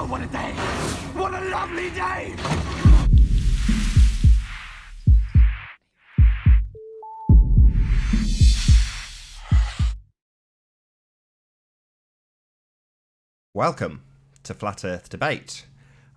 Oh, what a day! What a lovely day! Welcome to Flat Earth Debate.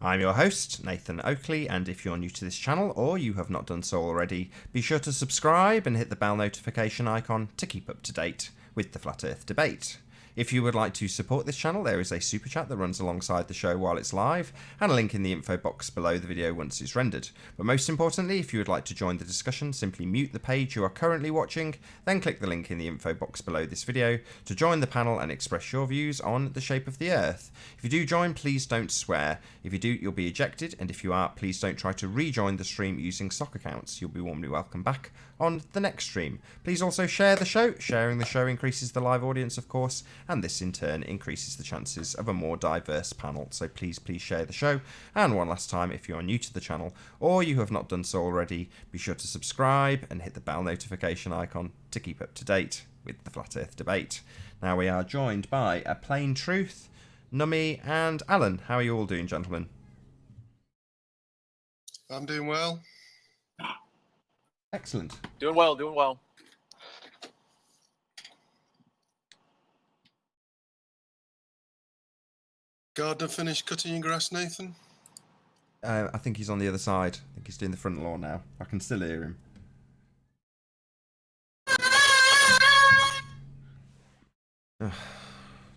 I'm your host, Nathan Oakley, and if you're new to this channel or you have not done so already, be sure to subscribe and hit the bell notification icon to keep up to date with the Flat Earth Debate. If you would like to support this channel, there is a super chat that runs alongside the show while it's live, and a link in the info box below the video once it's rendered. But most importantly, if you would like to join the discussion, simply mute the page you are currently watching, then click the link in the info box below this video to join the panel and express your views on the shape of the Earth. If you do join, please don't swear. If you do, you'll be ejected, and if you are, please don't try to rejoin the stream using sock accounts. You'll be warmly welcome back on the next stream. Please also share the show. Sharing the show increases the live audience, of course, and this in turn increases the chances of a more diverse panel. So please share the show. And one last time, if you are new to the channel or you have not done so already, be sure to subscribe and hit the bell notification icon to keep up to date with the Flat Earth Debate. Now we are joined by A Plain Truth, Nummy, and Alan. How are you all doing, gentlemen? I'm doing well. Excellent. Doing well, doing well. Gardener finished cutting your grass, Nathan? I think he's on the other side. I think he's doing the front lawn now. I can still hear him. Ugh.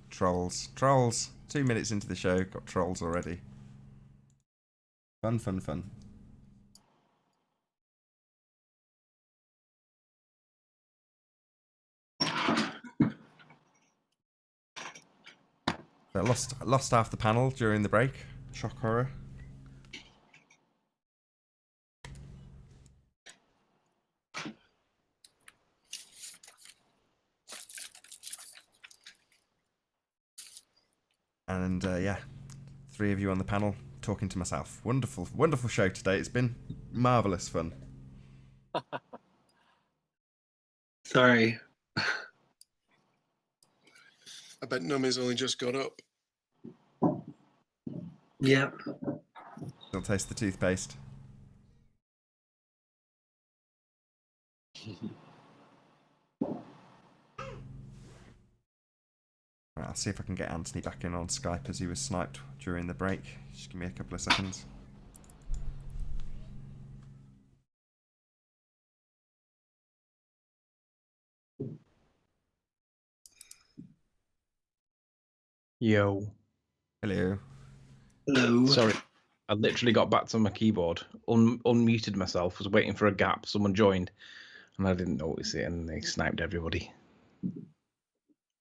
Trolls. 2 minutes into the show, got trolls already. Fun. I lost half the panel during the break. Shock horror. And yeah, 3 of you on the panel talking to myself. Wonderful show today. It's been marvellous fun. Sorry. I bet Nummy's only just got up. Yep. Still taste the toothpaste. Right, I'll see if I can get Anthony back in on Skype as he was sniped during the break. Just give me a couple of seconds. Yo. Hello. Hello. Sorry. I literally got back to my keyboard, unmuted myself, was waiting for a gap. Someone joined, and I didn't notice it, and they sniped everybody.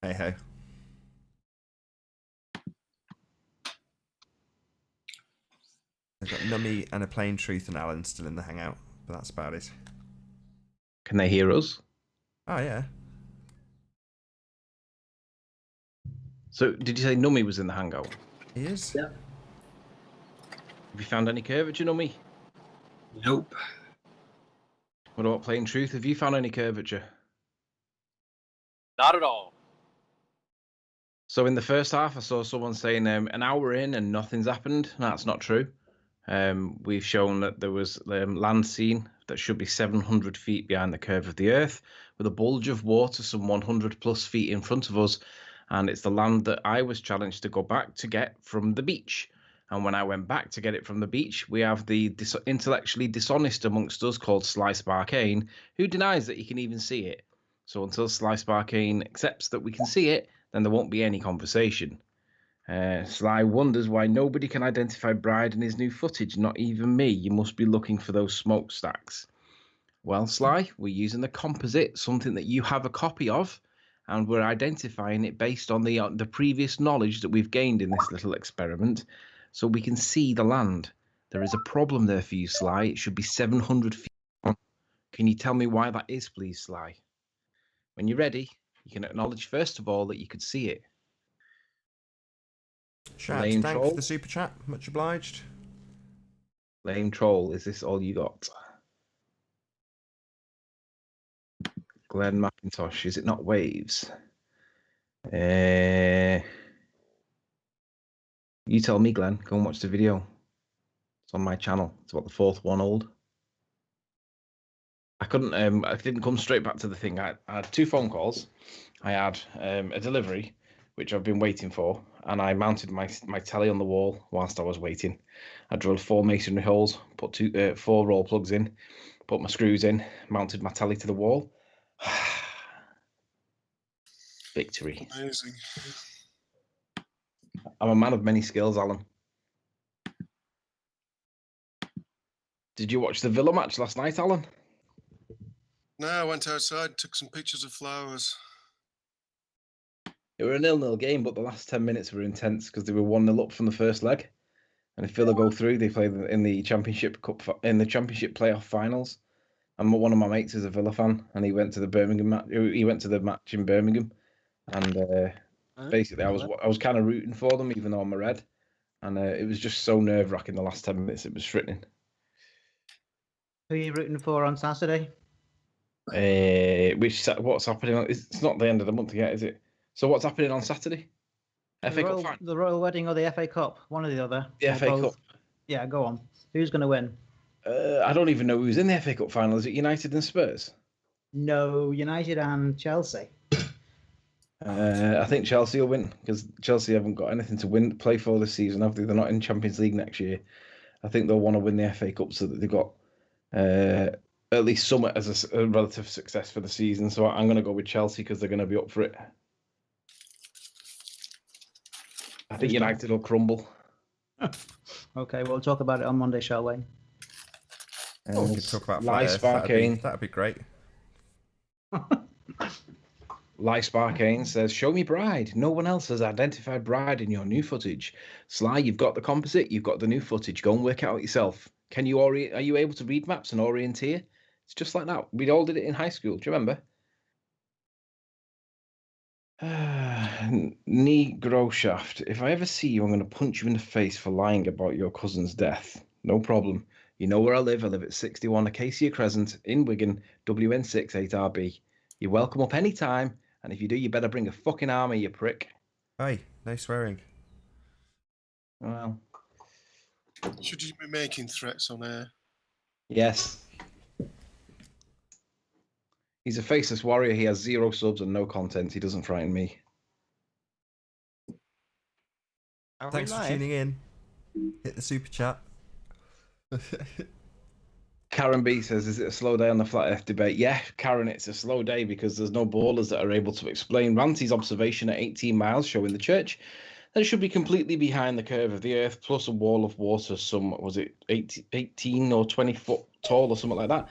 Hey ho. I've got Nummy and A Plain Truth and Alan still in the hangout, but that's about it. Can they hear us? Oh yeah. So, did you say Nummy was in the hangout? He is? Yeah. Have you found any curvature, Nummy? Nope. What about Plain Truth? Have you found any curvature? Not at all. So, in the first half, I saw someone saying an hour in and nothing's happened. That's not true. We've shown that there was land seen that should be 700 feet behind the curve of the Earth, with a bulge of water some 100 plus feet in front of us. And it's the land that I was challenged to go back to get from the beach. And when I went back to get it from the beach, we have the intellectually dishonest amongst us called Sly Sparkane, who denies that he can even see it. So until Sly Sparkane accepts that we can see it, then there won't be any conversation. Sly wonders why nobody can identify Bride in his new footage, not even me. You must be looking for those smokestacks. Well, Sly, we're using the composite, something that you have a copy of, and we're identifying it based on the previous knowledge that we've gained in this little experiment, so we can see the land. There is a problem there for you, Sly. It should be 700 feet long. Can you tell me why that is, please, Sly? When you're ready, you can acknowledge, first of all, that you could see it. Shat, Lame thanks troll. for the super chat. Much obliged. Lame troll, is this all you got? Glenn McIntosh, is it not waves? You tell me, Glenn. Go and watch the video. It's on my channel. It's about the fourth one old. I couldn't. I didn't come straight back to the thing. I had 2 phone calls. I had a delivery, which I've been waiting for, and I mounted my telly on the wall whilst I was waiting. I drilled 4 masonry holes, put 4 roll plugs in, put my screws in, mounted my telly to the wall. Victory. Amazing. I'm a man of many skills, Alan. Did you watch the Villa match last night, Alan? No, I went outside, took some pictures of flowers. It was a 0-0 game, but the last 10 minutes were intense because they were 1-0 up from the first leg. And if Villa go through, they play in the Championship Cup in the Championship playoff finals. And one of my mates is a Villa fan, and he went to the Birmingham match. He went to the match in Birmingham, and basically I was kind of rooting for them, even though I'm a Red. And it was just so nerve-wracking the last 10 minutes. It was frightening. Who are you rooting for on Saturday? What's happening? It's not the end of the month yet, is it? So what's happening on Saturday? FA Cup final. The Royal Wedding or the FA Cup? One or the other. The or FA both. Cup. Yeah, go on. Who's going to win? I don't even know who's in the FA Cup final. Is it United and Spurs? No, United and Chelsea. I think Chelsea will win because Chelsea haven't got anything to play for this season, have they? They're not in Champions League next year. I think they'll want to win the FA Cup so that they've got at least some as a relative success for the season. So I'm going to go with Chelsea because they're going to be up for it. I think United will crumble. Okay, we'll talk about it on Monday, shall we? We could talk about Lie Sparkane. That'd be great. Lie Sparkane says, "Show me Bride. No one else has identified Bride in your new footage. Sly, you've got the composite. You've got the new footage. Go and work it out yourself. Can you are you able to read maps and orienteer? It's just like that. We all did it in high school. Do you remember?" Negro Shaft. If I ever see you, I'm going to punch you in the face for lying about your cousin's death. No problem. You know where I live. I live at 61 Acacia Crescent in Wigan, WN6 8RB. You're welcome up any time, and if you do, you better bring a fucking army, you prick. Hey, no swearing. Well, Should you be making threats on air? yes. He's a faceless warrior. He has 0 subs and no content. He doesn't frighten me. Thanks for tuning in. Hit the super chat. Karen B says, "Is it a slow day on the flat earth debate?" Yeah, Karen, it's a slow day because there's no ballers that are able to explain Ranty's observation at 18 miles showing the church that it should be completely behind the curve of the earth plus a wall of water was it 18 or 20 foot tall or something like that.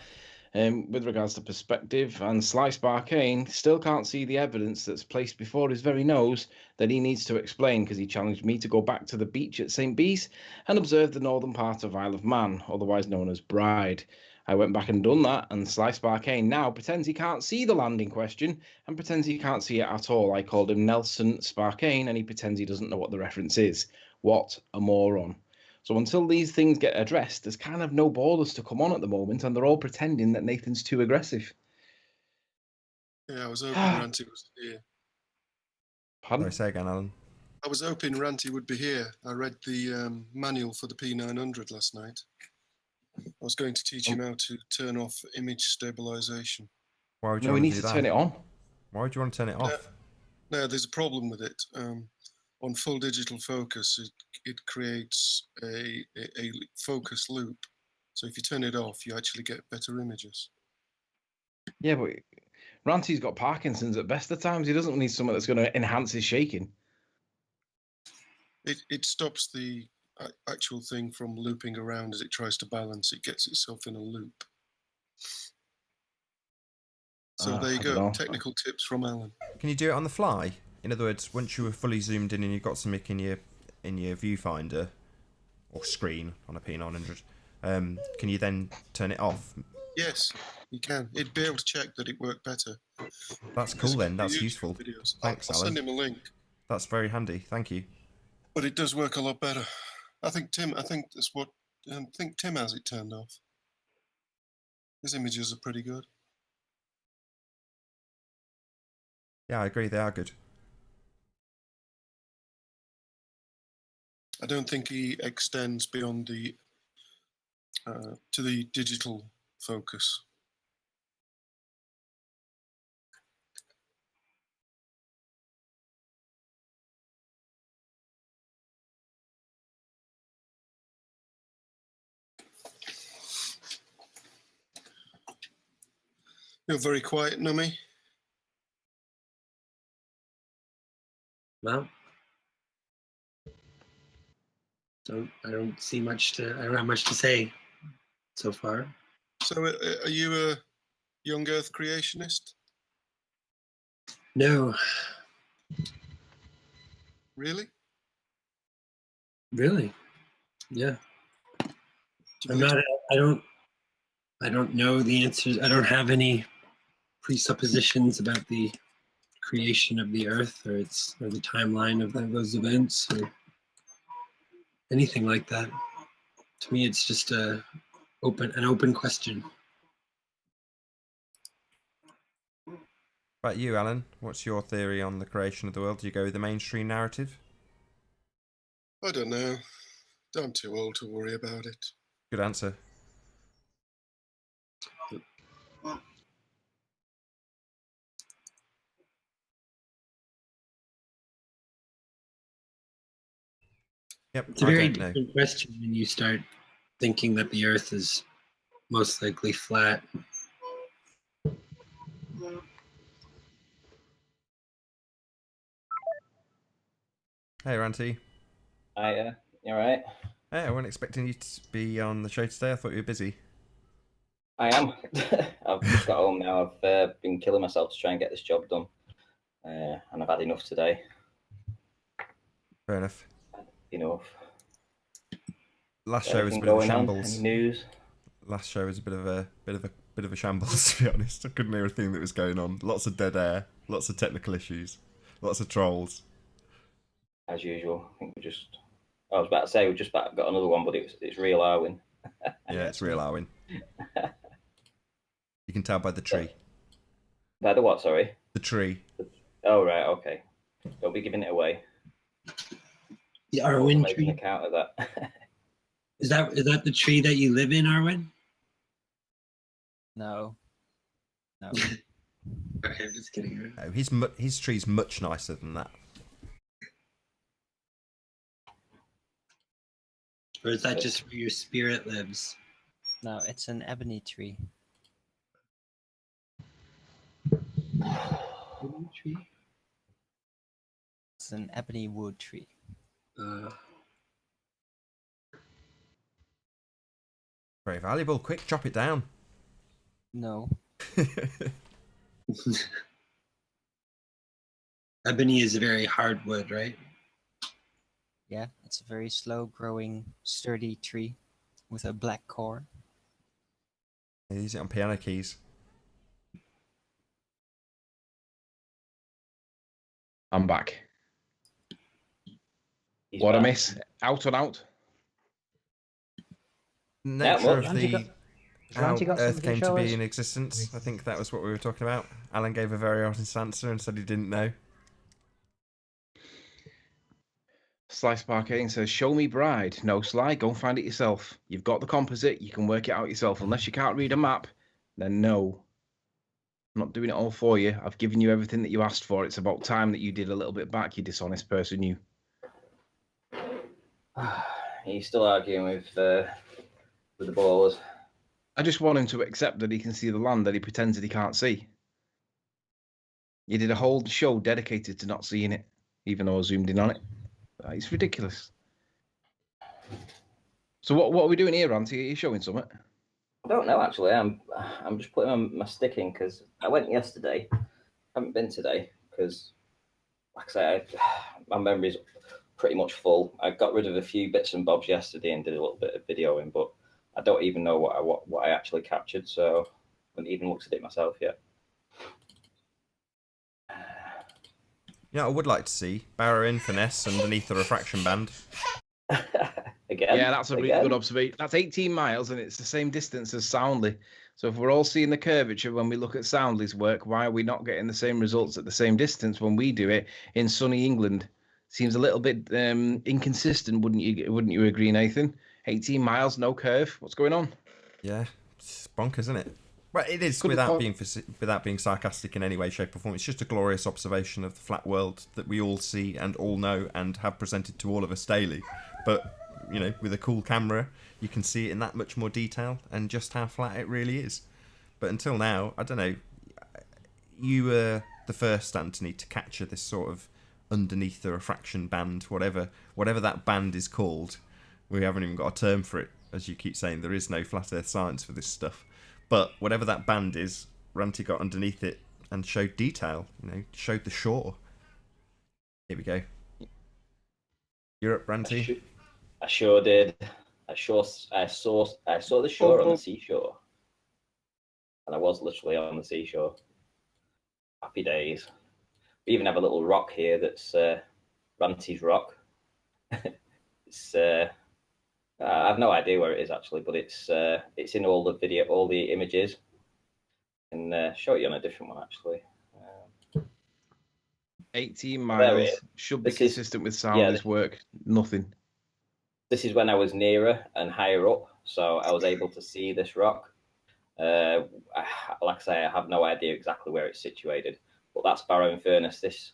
With regards to perspective, and Sly Sparkane still can't see the evidence that's placed before his very nose that he needs to explain because he challenged me to go back to the beach at St. Bees and observe the northern part of Isle of Man, otherwise known as Bride. I went back and done that, and Sly Sparkane now pretends he can't see the land in question and pretends he can't see it at all. I called him Nelson Sparkane, and he pretends he doesn't know what the reference is. What a moron. So until these things get addressed, there's kind of no ballers to come on at the moment, and they're all pretending that Nathan's too aggressive. Yeah, I was hoping Ranty was here. Pardon? Sorry, say again, Alan. I was hoping Ranty would be here. I read the manual for the P900 last night. I was going to teach him how to turn off image stabilization. Why would you No, we want need to do to that? turn it on. Why would you want to turn it off? No, there's a problem with it. On full digital focus, it creates a focus loop. So if you turn it off, you actually get better images. Yeah, but Ranty's got Parkinson's at best of times. He doesn't need someone that's going to enhance his shaking. It stops the actual thing from looping around as it tries to balance. It gets itself in a loop. So there you go. Technical tips from Alan. Can you do it on the fly? In other words, once you were fully zoomed in and you've got something in your viewfinder or screen on a P900, can you then turn it off? Yes, you can. It'd be able to check that it worked better. That's cool then. That's useful. Videos. Thanks, I'll Alan. send him a link. That's very handy. Thank you. But it does work a lot better. I think Tim has it turned off. His images are pretty good. Yeah, I agree. They are good. I don't think he extends beyond the to the digital focus. You're very quiet, Numi. Well, I don't see much to. I don't have much to say so far. So, are you a young Earth creationist? No, Really? really. Yeah, Do you I'm believe- not. I don't know the answers. I don't have any presuppositions about the creation of the Earth or the timeline of those events or anything like that. To me, it's just an open question. About you, Alan, what's your theory on the creation of the world? Do you go with the mainstream narrative? I don't know. I'm too old to worry about it. Good answer. Yep, It's a I very don't know. different question when you start thinking that the Earth is most likely flat. Hey, Ranty. Hi, you alright? Hey, I wasn't expecting you to be on the show today. I thought you were busy. I am. I've just got home now. I've been killing myself to try and get this job done. And I've had enough today. Fair enough. Enough. Last show was a Anything bit of a going on? shambles. Any news? Last show was a bit of a shambles, to be honest. I couldn't hear a thing that was going on. Lots of dead air, lots of technical issues, lots of trolls. As usual. I think I was about to say we just about got another one, but it's real Arwen. Yeah, it's real Arwen. You can tell by the tree. By the what, sorry? The tree. Oh, right, okay. Don't be giving it away. The I'll Arwen make an tree. account of that. Is that the tree that you live in, Arwen? No. No. Okay, I'm just kidding. No, his tree's much nicer than that. Or is that just where your spirit lives? No, it's an ebony tree. Arwen tree? It's an ebony wood tree. Very valuable. Quick, chop it down. No. Ebony is a very hard wood, right? Yeah, it's a very slow growing, sturdy tree with a black core. They use it on piano keys. I'm back. He's What a back. miss. Out and out. Nature well, of Ranty the how Ranty got Earth something to came to show be us? in existence. I think that was what we were talking about. Alan gave a very honest answer and said he didn't know. Slice Parkane says, show me bride. No, Sly, go and find it yourself. You've got the composite, you can work it out yourself. Unless you can't read a map, then no. I'm not doing it all for you. I've given you everything that you asked for. It's about time that you did a little bit back, you dishonest person, you. He's still arguing with the ballers. I just want him to accept that he can see the land that he pretends that he can't see. You did a whole show dedicated to not seeing it, even though I zoomed in on it. It's ridiculous. So what are we doing here, Ranty? Are you showing something? I don't know, actually. I'm just putting my stick in because I went yesterday. I haven't been today because, like I say, my memory's pretty much full. I got rid of a few bits and bobs yesterday and did a little bit of videoing, but I don't even know what I actually captured, so I haven't even looked at it myself yet. Yeah, I would like to see Barrow in finesse underneath the refraction band. Again? Yeah, that's a really good observation. That's 18 miles and it's the same distance as Soundly. So if we're all seeing the curvature when we look at Soundly's work, why are we not getting the same results at the same distance when we do it in sunny England? seems a little bit inconsistent, wouldn't you agree, Nathan? 18 miles, no curve. What's going on? Yeah, it's bonkers, isn't it? Well, it is Couldn't without quite- being sarcastic in any way, shape, or form. It's just a glorious observation of the flat world that we all see and all know and have presented to all of us daily. But you know, with a cool camera, you can see it in that much more detail and just how flat it really is. But until now, I don't know. You were the first, Anthony, to capture this sort of underneath the refraction band, whatever that band is called. We haven't even got a term for it, as you keep saying. There is no flat Earth science for this stuff. But whatever that band is, Ranty got underneath it and showed detail. You know, showed the shore. Here we go. You're up, Ranty. I sure did. I saw the shore on the seashore, and I was literally on the seashore. Happy days. We even have a little rock here that's Ranty's Rock. It's I have no idea where it is actually, but it's in all the video, all the images, and show it you on a different one actually. 18 miles should be consistent with Sally's work. Nothing. This is when I was nearer and higher up, so I was able to see this rock. Like I say, I have no idea exactly where it's situated, but that's Barrow-in-Furness. This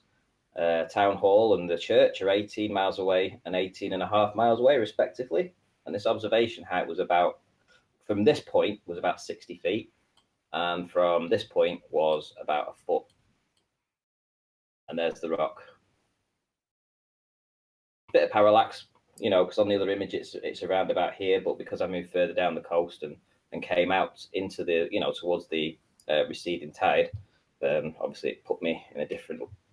town hall and the church are 18 miles away and 18.5 miles away, respectively. And this observation height was from this point was about 60 feet, and from this point was about a foot. And there's the rock. Bit of parallax, you know, because on the other image it's around about here, but because I moved further down the coast and came out into the, you know, towards the receding tide, obviously it put me in a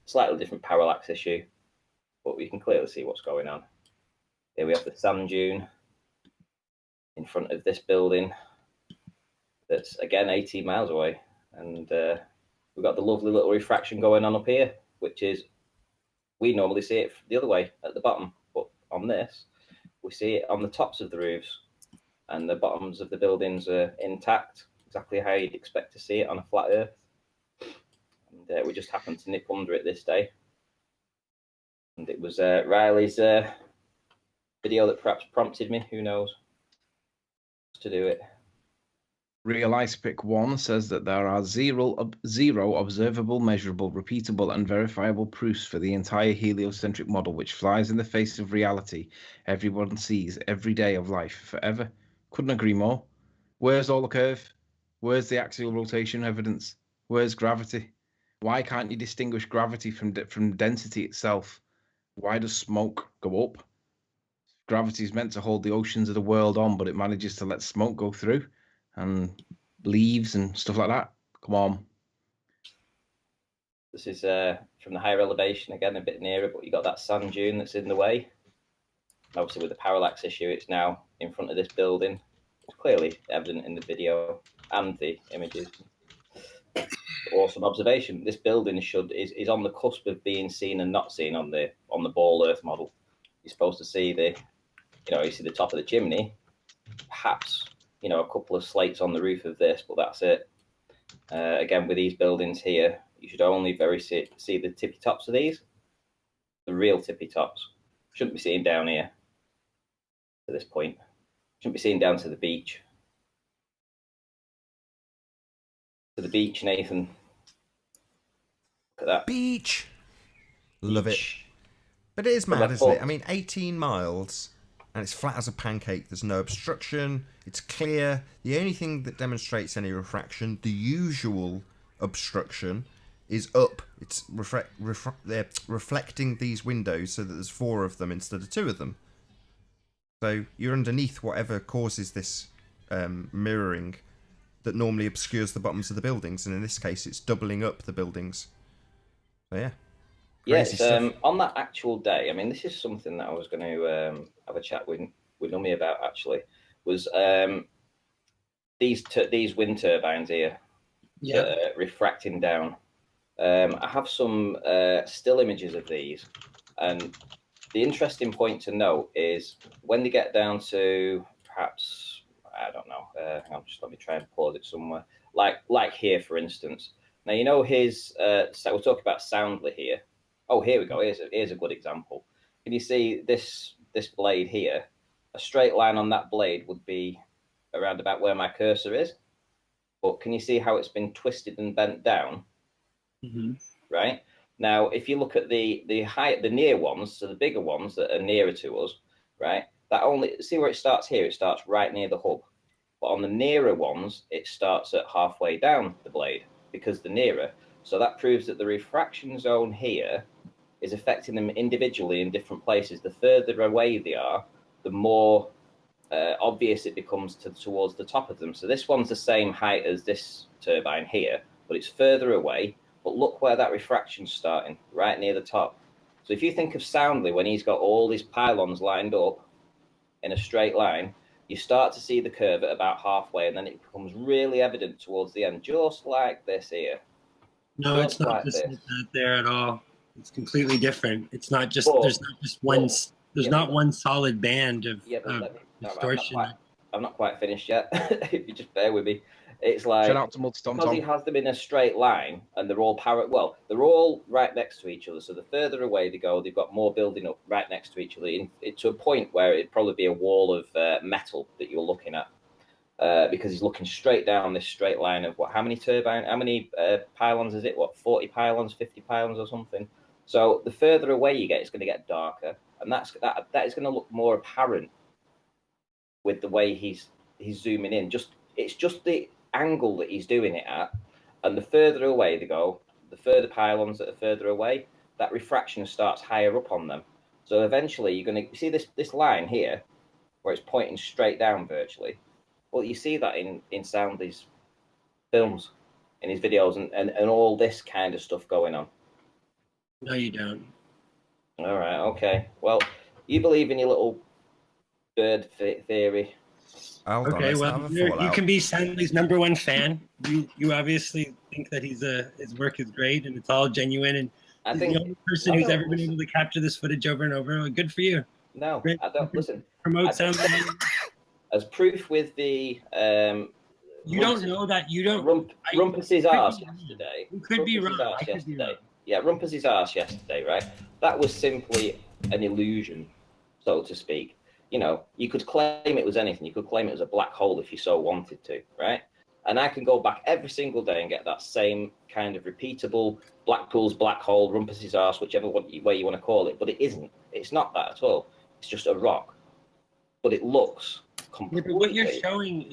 slightly different parallax issue, but we can clearly see what's going on. Here we have the sand dune in front of this building that's again 18 miles away, and we've got the lovely little refraction going on up here, which is, we normally see it the other way at the bottom, but on this we see it on the tops of the roofs, and the bottoms of the buildings are intact, exactly how you'd expect to see it on a flat Earth. And we just happened to nip under it this day, and it was Riley's video that perhaps prompted me, who knows, to do it. Real Ice Pick 1 says that there are zero observable, measurable, repeatable, and verifiable proofs for the entire heliocentric model, which flies in the face of reality everyone sees every day of life forever. Couldn't agree more. Where's all the curve? Where's the axial rotation evidence? Where's gravity? Why can't you distinguish gravity from density itself? Why does smoke go up? Gravity is meant to hold the oceans of the world on, but it manages to let smoke go through and leaves and stuff like that. Come on. This is from the higher elevation, again a bit nearer, but you got that sand dune that's in the way. Obviously with the parallax issue, it's now in front of this building. It's clearly evident in the video and the images. Awesome observation. This building is on the cusp of being seen and not seen on the ball Earth model. You're supposed to see you see the top of the chimney, perhaps, you know, a couple of slates on the roof of this, but that's it. Again, with these buildings here, you should only see the tippy tops of these, the real tippy tops. Shouldn't be seen down here to this point. Shouldn't be seen down to the beach. To the beach, Nathan. Look at that. Beach. Love it. But it is mad, isn't it? I mean, 18 miles, and it's flat as a pancake. There's no obstruction. It's clear. The only thing that demonstrates any refraction, the usual obstruction, is up. It's reflecting these windows so that there's 4 of them instead of 2 of them. So you're underneath whatever causes this mirroring that normally obscures the bottoms of the buildings, and in this case, it's doubling up the buildings. So yeah. Yes, on that actual day, I mean, this is something that I was going to have a chat with Numi about, actually, was these wind turbines here, refracting down. I have some still images of these, and the interesting point to note is when they get down to perhaps, I don't know, let me try and pause it somewhere, like here, for instance. Now, you know, so we're talking about Soundly here. Oh, here we go. Here's a good example. can you see this blade here? A straight line on that blade would be around about where my cursor is. But can you see how it's been twisted and bent down? Mm-hmm. Right? Now, if you look at the near ones, so the bigger ones that are nearer to us, right? That only, see where it starts here? It starts right near the hub. But on the nearer ones, it starts at halfway down the blade because they're nearer. So that proves that the refraction zone here is affecting them individually in different places. The further away they are, the more obvious it becomes towards the top of them. So this one's the same height as this turbine here, but it's further away. But look where that refraction's starting, right near the top. So if you think of Soundly, when he's got all these pylons lined up in a straight line, you start to see the curve at about halfway, and then it becomes really evident towards the end, just like this here. No, Just it's not like just this. like there at all. It's completely different. It's not just But- there's not just one but- there's yeah, not but- one solid band of, Yeah, but of let me, distortion. I'm not quite finished yet. If you just bear with me. It's like, Shout out to Mud Tom because he Tom. has them in a straight line and they're all they're all right next to each other. So the further away they go, they've got more building up right next to each other, to a point where it'd probably be a wall of metal that you're looking at, because he's looking straight down this straight line of how many pylons is it? 40 pylons, 50 pylons or something. So the further away you get, it's going to get darker, and that is going to look more apparent with the way he's zooming in. It's just the angle that he's doing it at, and the further away they go, the further pylons that are further away, that refraction starts higher up on them. So eventually you're going to see this line here where it's pointing straight down virtually. Well, you see that in Soundly's films, in his videos, and all this kind of stuff going on. No, you don't. All right, okay. Well, you believe in your little bird theory. Hold on, Okay, let's not well, have a you fallout. can be Stanley's #1 fan. You obviously think that his work is great and it's all genuine, and I he's think the only person I who's don't ever been listen- able to capture this footage over and over. Well, good for you. No, Great. I don't listen. Promote I don't- Stanley. As proof with the You don't know that. You don't. Rumpus's I could arse be wrong. yesterday. You could be Rumpus's wrong. arse I could be yesterday. wrong. Yeah, Rumpus's arse yesterday, right? That was simply an illusion, so to speak. You know, you could claim it was anything. You could claim it was a black hole if you so wanted to, right? And I can go back every single day and get that same kind of repeatable Blackpool's black hole, Rumpus's arse, whichever way you want to call it. But it isn't. It's not that at all. It's just a rock. But it looks Yeah, completely. but what you're showing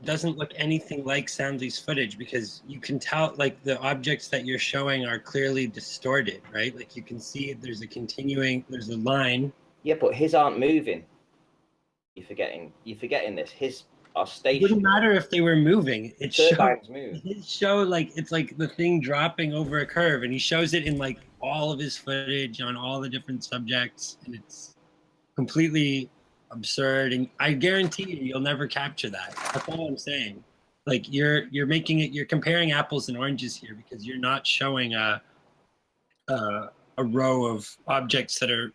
doesn't look anything like Soundly's footage, because you can tell, like, the objects that you're showing are clearly distorted, right? Like, you can see there's a line. Yeah, but his aren't moving. You're forgetting this. His are It stationary. wouldn't matter if they were moving. It Turbines move. his show, like, it's like the thing dropping over a curve, and he shows it in like all of his footage on all the different subjects, and it's completely absurd. And I guarantee you'll never capture that. That's all I'm saying. Like, you're comparing apples and oranges here, because you're not showing a row of objects that are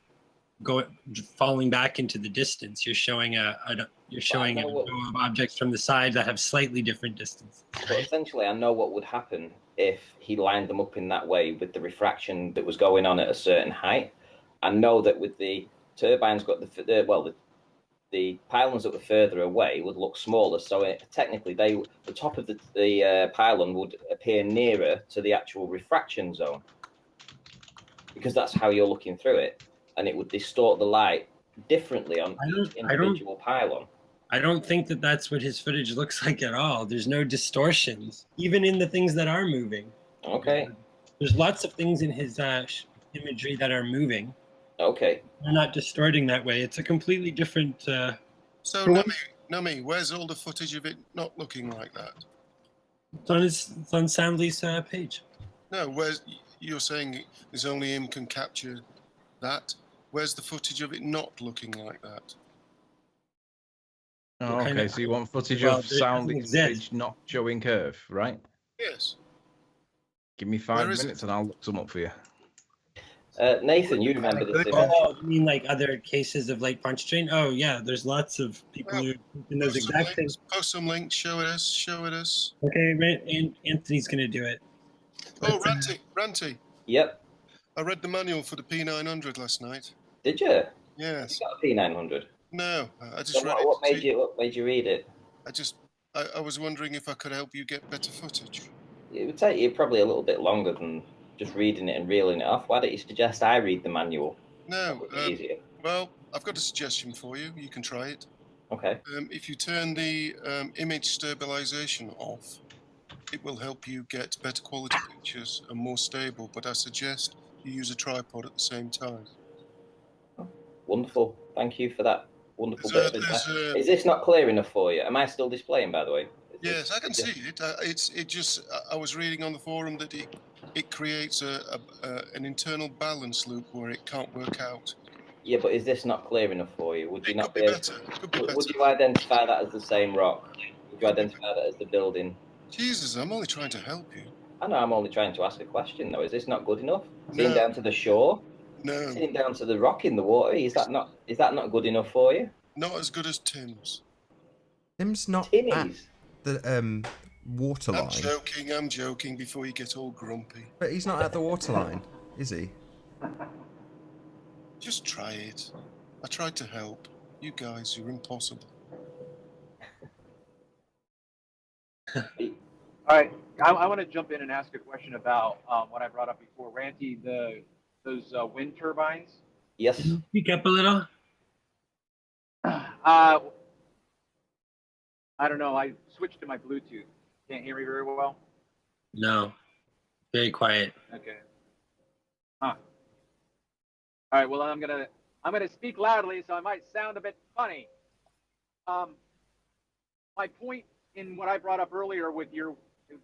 falling back into the distance. You're showing a row of objects from the side that have slightly different distances. But essentially, I know what would happen if he lined them up in that way with the refraction that was going on at a certain height. I know that with the turbines got the pylons that were further away would look smaller. So technically, the top of the pylon would appear nearer to the actual refraction zone, because that's how you're looking through it, and it would distort the light differently on each individual pylon. I don't think that that's what his footage looks like at all. There's no distortions, even in the things that are moving. Okay. There's lots of things in his imagery that are moving. Okay. They're not distorting that way. It's a completely different. So, Nami, where's all the footage of it not looking like that? It's on Soundly's page. No, you're saying there's only him can capture that. Where's the footage of it not looking like that? Oh, okay, so you want footage Well, of Soundly it doesn't footage not showing curve, right? Yes. Give me 5 minutes and I'll look some up for you. Nathan, you remember this image? Oh, you mean like other cases of late punch train? Oh, yeah, there's lots of people who in those exact things. Post some links, show it us. Okay, and Anthony's going to do it. Oh, Ranty. Yep. I read the manual for the P900 last night. Did you? Yes. You got a P900? No, I just Then read what it. made you? What made you read it? I was wondering if I could help you get better footage. It would take you probably a little bit longer than just reading it and reeling it off. Why don't you suggest I read the manual? That No, would be easier. well, I've got a suggestion for you. You can try it. Okay. If you turn the image stabilization off, it will help you get better quality pictures and more stable. But I suggest you use a tripod at the same time. Wonderful. Thank you for that wonderful There's bit a- of advice. there's a- Is this not clear enough for you? Am I still displaying, by the way? Yes, I can see it. I was reading on the forum that it creates an internal balance loop where it can't work out. Yeah, but is this not clear enough for you? Would you It not could be better. It could be better. Would you identify that as the same rock? Would you identify that as the building? Jesus, I'm only trying to help you. I know I'm only trying to ask a question, though. Is this not good enough? Seeing No. down to the shore, No, seeing down to the rock in the water, is that not good enough for you? not as good as Tim's. Tim's not at Tinnies. the waterline, I'm joking before you get all grumpy. but he's not at the waterline, is he? Just try it. I tried to help. You guys, you're impossible. All right, I want to jump in and ask a question about what I brought up before. Ranty, those wind turbines. Yes. Speak up a little. I don't know. I switched to my Bluetooth. Can't hear me very well. No, very quiet. Okay. Huh. All right. Well, I'm gonna speak loudly, so I might sound a bit funny. My point in what I brought up earlier with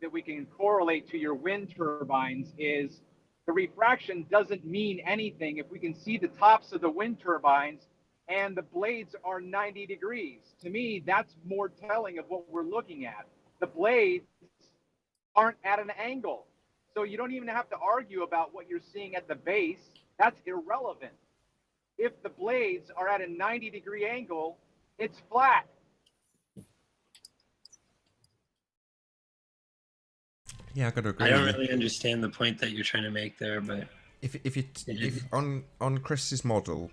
that we can correlate to your wind turbines is the refraction doesn't mean anything if we can see the tops of the wind turbines and the blades are 90 degrees. To me, that's more telling of what we're looking at. The blades aren't at an angle. So you don't even have to argue about what you're seeing at the base. That's irrelevant. If the blades are at a 90-degree angle, it's flat. Yeah, I got to agree. I don't with you. really understand the point that you're trying to make there, but If on Chris's model,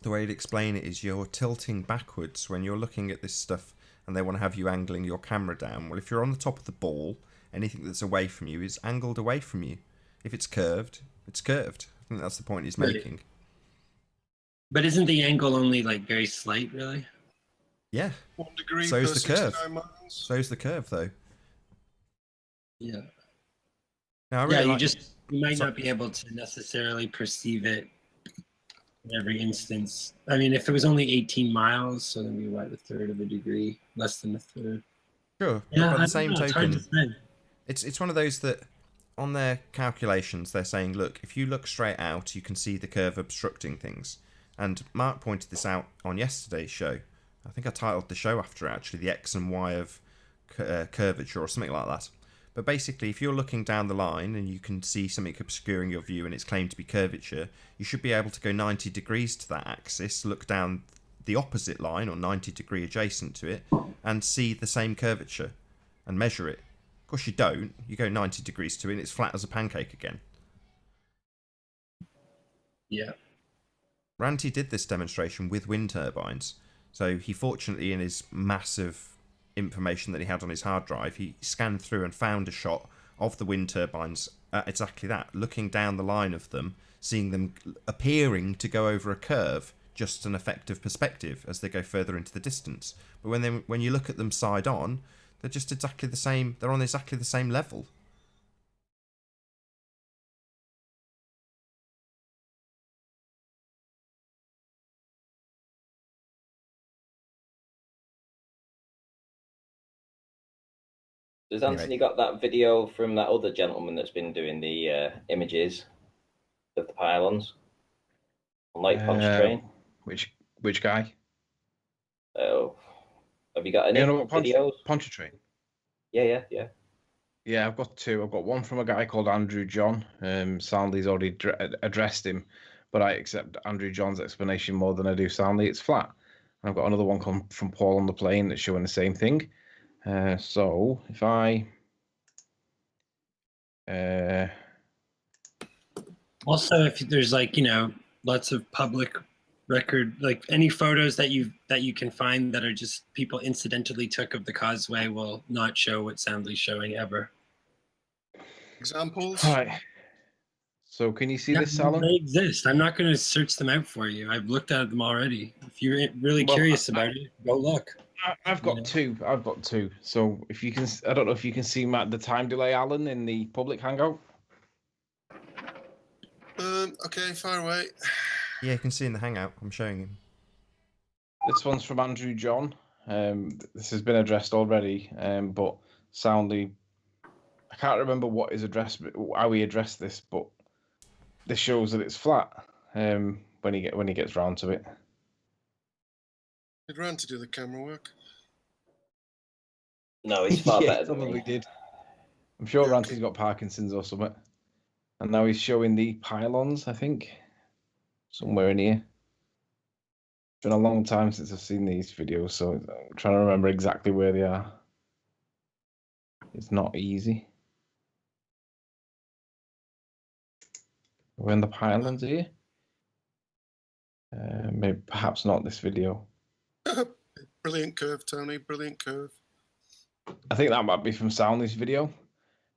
the way he'd explain it is you're tilting backwards when you're looking at this stuff, and they want to have you angling your camera down. Well, if you're on the top of the ball, anything that's away from you is angled away from you. If it's curved, it's curved. I think that's the point he's making. But isn't the angle only like very slight, really? Yeah. 1 degree So's per the curve. 69 miles. So's the curve, though. Yeah. Now, I really you might not be able to necessarily perceive it in every instance. I mean, if it was only 18 miles, so then we what, a third of a degree, less than a third. Sure. Yeah, But by I the same don't know, it's hard to token, say. it's one of those that on their calculations they're saying, look, if you look straight out, you can see the curve obstructing things. And Mark pointed this out on yesterday's show. I think I titled the show after it, actually, the X and Y of curvature or something like that. But basically, if you're looking down the line and you can see something obscuring your view and it's claimed to be curvature, you should be able to go 90 degrees to that axis, look down the opposite line or 90 degree adjacent to it, and see the same curvature and measure it. Of course you don't. You go 90 degrees to it and it's flat as a pancake again. Yeah. Ranty did this demonstration with wind turbines. So he fortunately, in his massive information that he had on his hard drive, he scanned through and found a shot of the wind turbines exactly that, looking down the line of them, seeing them appearing to go over a curve, just an effect of perspective as they go further into the distance. But when you look at them side on, they're just exactly the same. They're on exactly the same level. Does Anthony got that video from that other gentleman that's been doing the images of the pylons on Lake Pontchartrain? Which guy? Oh, have you got any videos? Pontchartrain. Yeah. Yeah, I've got two. I've got one from a guy called Andrew John. Soundly's already addressed him, but I accept Andrew John's explanation more than I do Soundly. It's flat. And I've got another one from Paul on the plane that's showing the same thing. So if I Also, if there's like, lots of public record, like any photos that you can find that are just people incidentally took of the causeway will not show what Soundly's showing ever. Examples? Right. So can you see Yeah, this, Alan? they exist. I'm not going to search them out for you. I've looked at them already. If you're really Well, curious about it, go look. I've got two. I've got two. So if you can, I don't know if you can see the time delay, Alan, in the public hangout. Okay, far away. Yeah, you can see in the hangout. I'm showing him. This one's from Andrew John. This has been addressed already, but Soundly, I can't remember what his address, how he addressed this, but this shows that it's flat when he gets round to it. Did Ranty do the camera work? No, he's far Yeah, better than probably me. did. I'm sure Yeah, Ranty's got Parkinson's or something. And now he's showing the pylons, I think, somewhere in here. It's been a long time since I've seen these videos, so I'm trying to remember exactly where they are. It's not easy. We're in the pylons here. Maybe perhaps not this video. Brilliant curve, Tony. Brilliant curve. I think that might be from Soundly's video.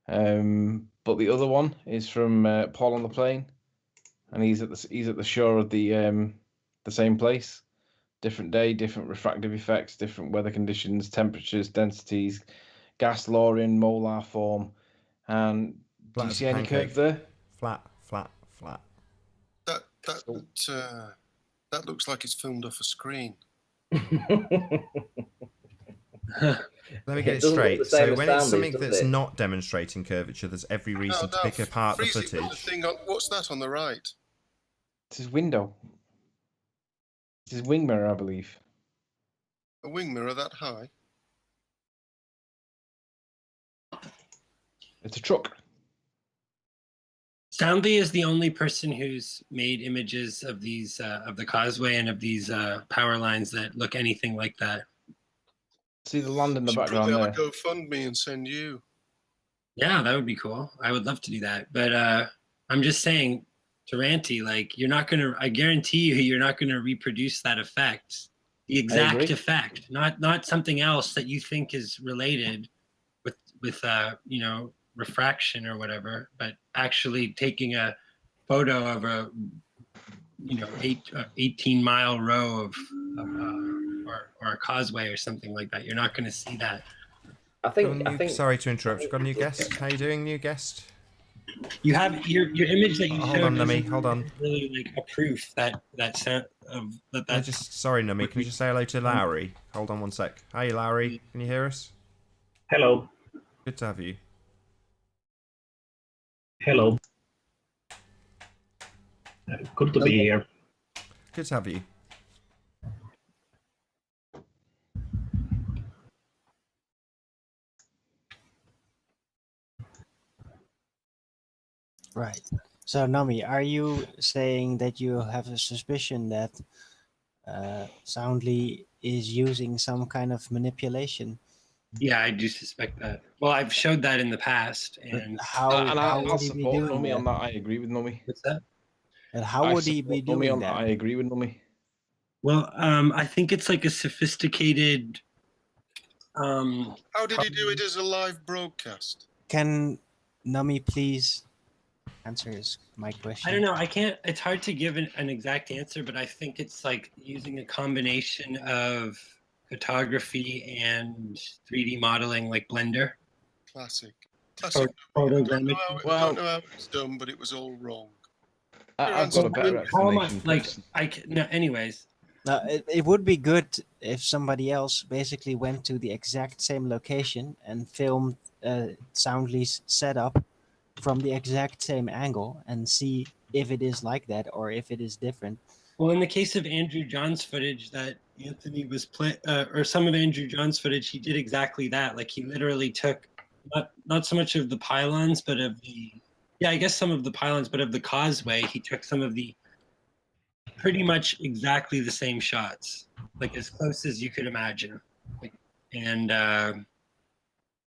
But the other one is from Paul on the Plane, and he's at the shore of the same place. Different day, different refractive effects, different weather conditions, temperatures, densities, gas law in molar form. And Flat do you as see a any pancake. curve there? Flat, flat, flat. That looks like it's filmed off a screen. Let me get it doesn't look straight. the same So as when it's Soundly's, something does that's it? not demonstrating curvature, there's every reason to pick apart the Freeze it with footage. thing on, what's that on the right? It's his window. It's his wing mirror, I believe. A wing mirror that high? It's a truck. Soundly is the only person who's made images of these of the causeway and of these power lines that look anything like that. See the land in the Should background probably there. have a GoFundMe and send you. Yeah, that would be cool. I would love to do that. But I'm just saying to Ranty, like I guarantee you you're not gonna reproduce that effect. The exact agree. effect, not something else that you think is related with refraction or whatever, but actually taking a photo of a 18-mile row of or a causeway or something like that. You're not going to see that. I think. Sorry to interrupt. You've got a new guest. How you doing, new guest? You have your image that you Hold showed. on, Numi. isn't Hold on. Really like a proof that Sorry, Numi. Can you just say hello to Lowry? Hold on one sec. Hi, Lowry. Can you hear us? Hello. Good to have you. Hello. Good to be here. Good to have you. Right. So, Nami, are you saying that you have a suspicion that Soundly is using some kind of manipulation? Yeah, I do suspect that. Well, I've showed that in the past, and I'll support Numi on that. I agree with Numi. What's that? And how would he be doing that? I agree with Numi. Well, I think it's like a sophisticated. How did he do it as a live broadcast? Can Nami please answer my question? I don't know. I can't. It's hard to give an exact answer, but I think it's like using a combination of photography and 3D modeling, like Blender. Classic. Or I don't photogrammetry. know how it was done, but it was all wrong. I've got a better explanation. Anyways. It would be good if somebody else basically went to the exact same location and filmed Soundly's setup from the exact same angle and see if it is like that or if it is different. Well, in the case of Andrew John's footage that Anthony was or some of Andrew John's footage, he did exactly that. Like he literally took not so much of the pylons, but of I guess some of the pylons, but of the causeway, he took some of the pretty much exactly the same shots, like as close as you could imagine. And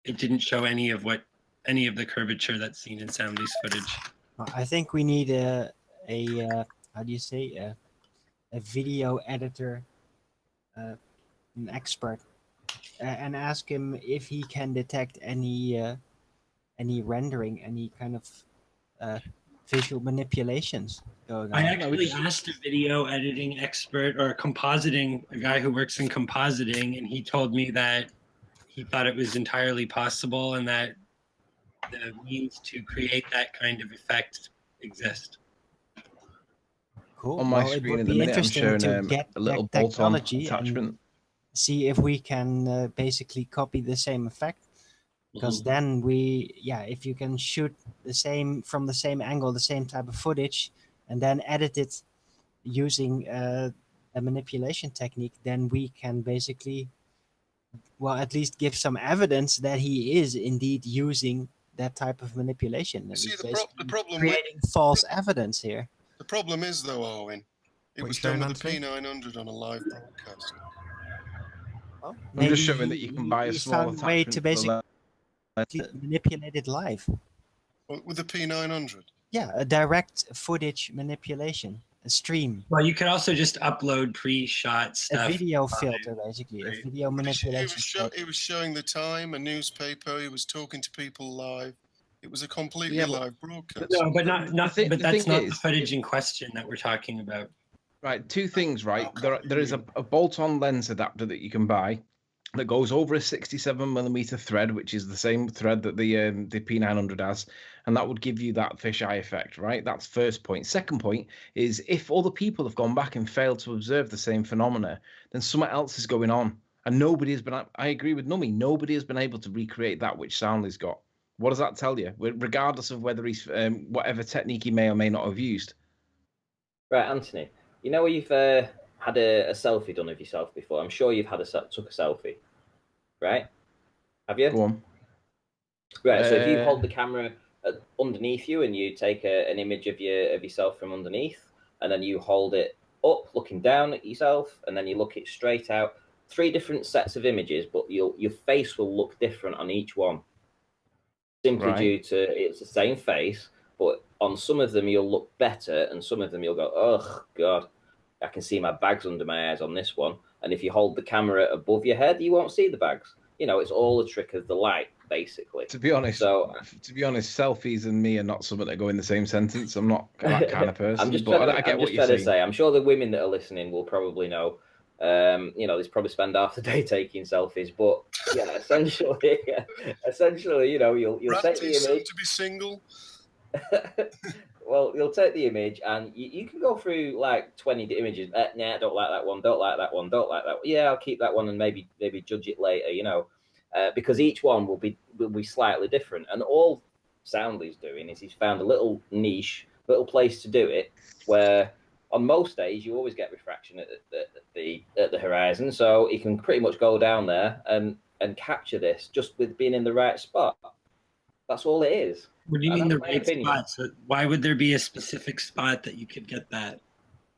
it didn't show any of the curvature that's seen in Soundly's footage. I think we need a how do you say, a video editor, an expert, and ask him if he can detect any rendering, any kind of visual manipulations going on. I actually asked a video editing expert or a guy who works in compositing, and he told me that he thought it was entirely possible and that the means to create that kind of effect exist. Cool. On my Well, it screen would at the be minute, I'm interesting showing to get a little that bolt-on technology attachment. and see if we can basically copy the same effect. Because then if you can shoot the same from the same angle, the same type of footage, and then edit it using a manipulation technique, then we can basically, well, at least give some evidence that he is indeed using that type of manipulation. And See, he's the problem creating false evidence here. The problem is, though, Arwin, it was done with a P900 on a live broadcast. Well, I'm just showing that you can buy a small found a way to attachment. basically manipulate it live. With the P900? Yeah, a direct footage manipulation, a stream. Well, you could also just upload pre-shot stuff. A video filter, basically, a video manipulation. He was showing the time, a newspaper. He was talking to people live. It was a completely live broadcast. No, but but that's not the is, footage in question that we're talking about. Right, two things, right? There is a bolt-on lens adapter that you can buy that goes over a 67mm thread, which is the same thread that the P900 has, and that would give you that fisheye effect, right? That's first point. Second point is if other people have gone back and failed to observe the same phenomena, then something else is going on, and nobody has been. I agree with Nummy. Nobody has been able to recreate that which Soundly's got. What does that tell you? Regardless of whether he's whatever technique he may or may not have used. Right, Anthony. You know where you've had a selfie done of yourself before? I'm sure you've took a selfie, right? Have you? Go on. Right. So if you hold the camera underneath you and you take an image of yourself from underneath, and then you hold it up, looking down at yourself, and then you look it straight out. 3 different sets of images, but your face will look different on each one. Simply due to it's the same face, but on some of them you'll look better, and some of them you'll go, oh God, I can see my bags under my eyes on this one. And if you hold the camera above your head, you won't see the bags. You know, it's all a trick of the light, basically. To be honest, selfies and me are not something that go in the same sentence. I'm not that kind of person. I'm just trying to say, I'm sure the women that are listening will probably know. You know, they probably spend half the day taking selfies, but yeah, essentially, you know, you'll take the image. To be single. Well, you'll take the image and you can go through like 20 images. Nah, don't like that one. Don't like that one. Don't like that one. Yeah, I'll keep that one and maybe judge it later. You know, because each one will be slightly different. And all Soundly's doing is he's found a little niche, little place to do it where. On most days, you always get refraction at the horizon, so you can pretty much go down there and capture this just with being in the right spot. That's all it is. What do you mean the right spot? So why would there be a specific spot that you could get that?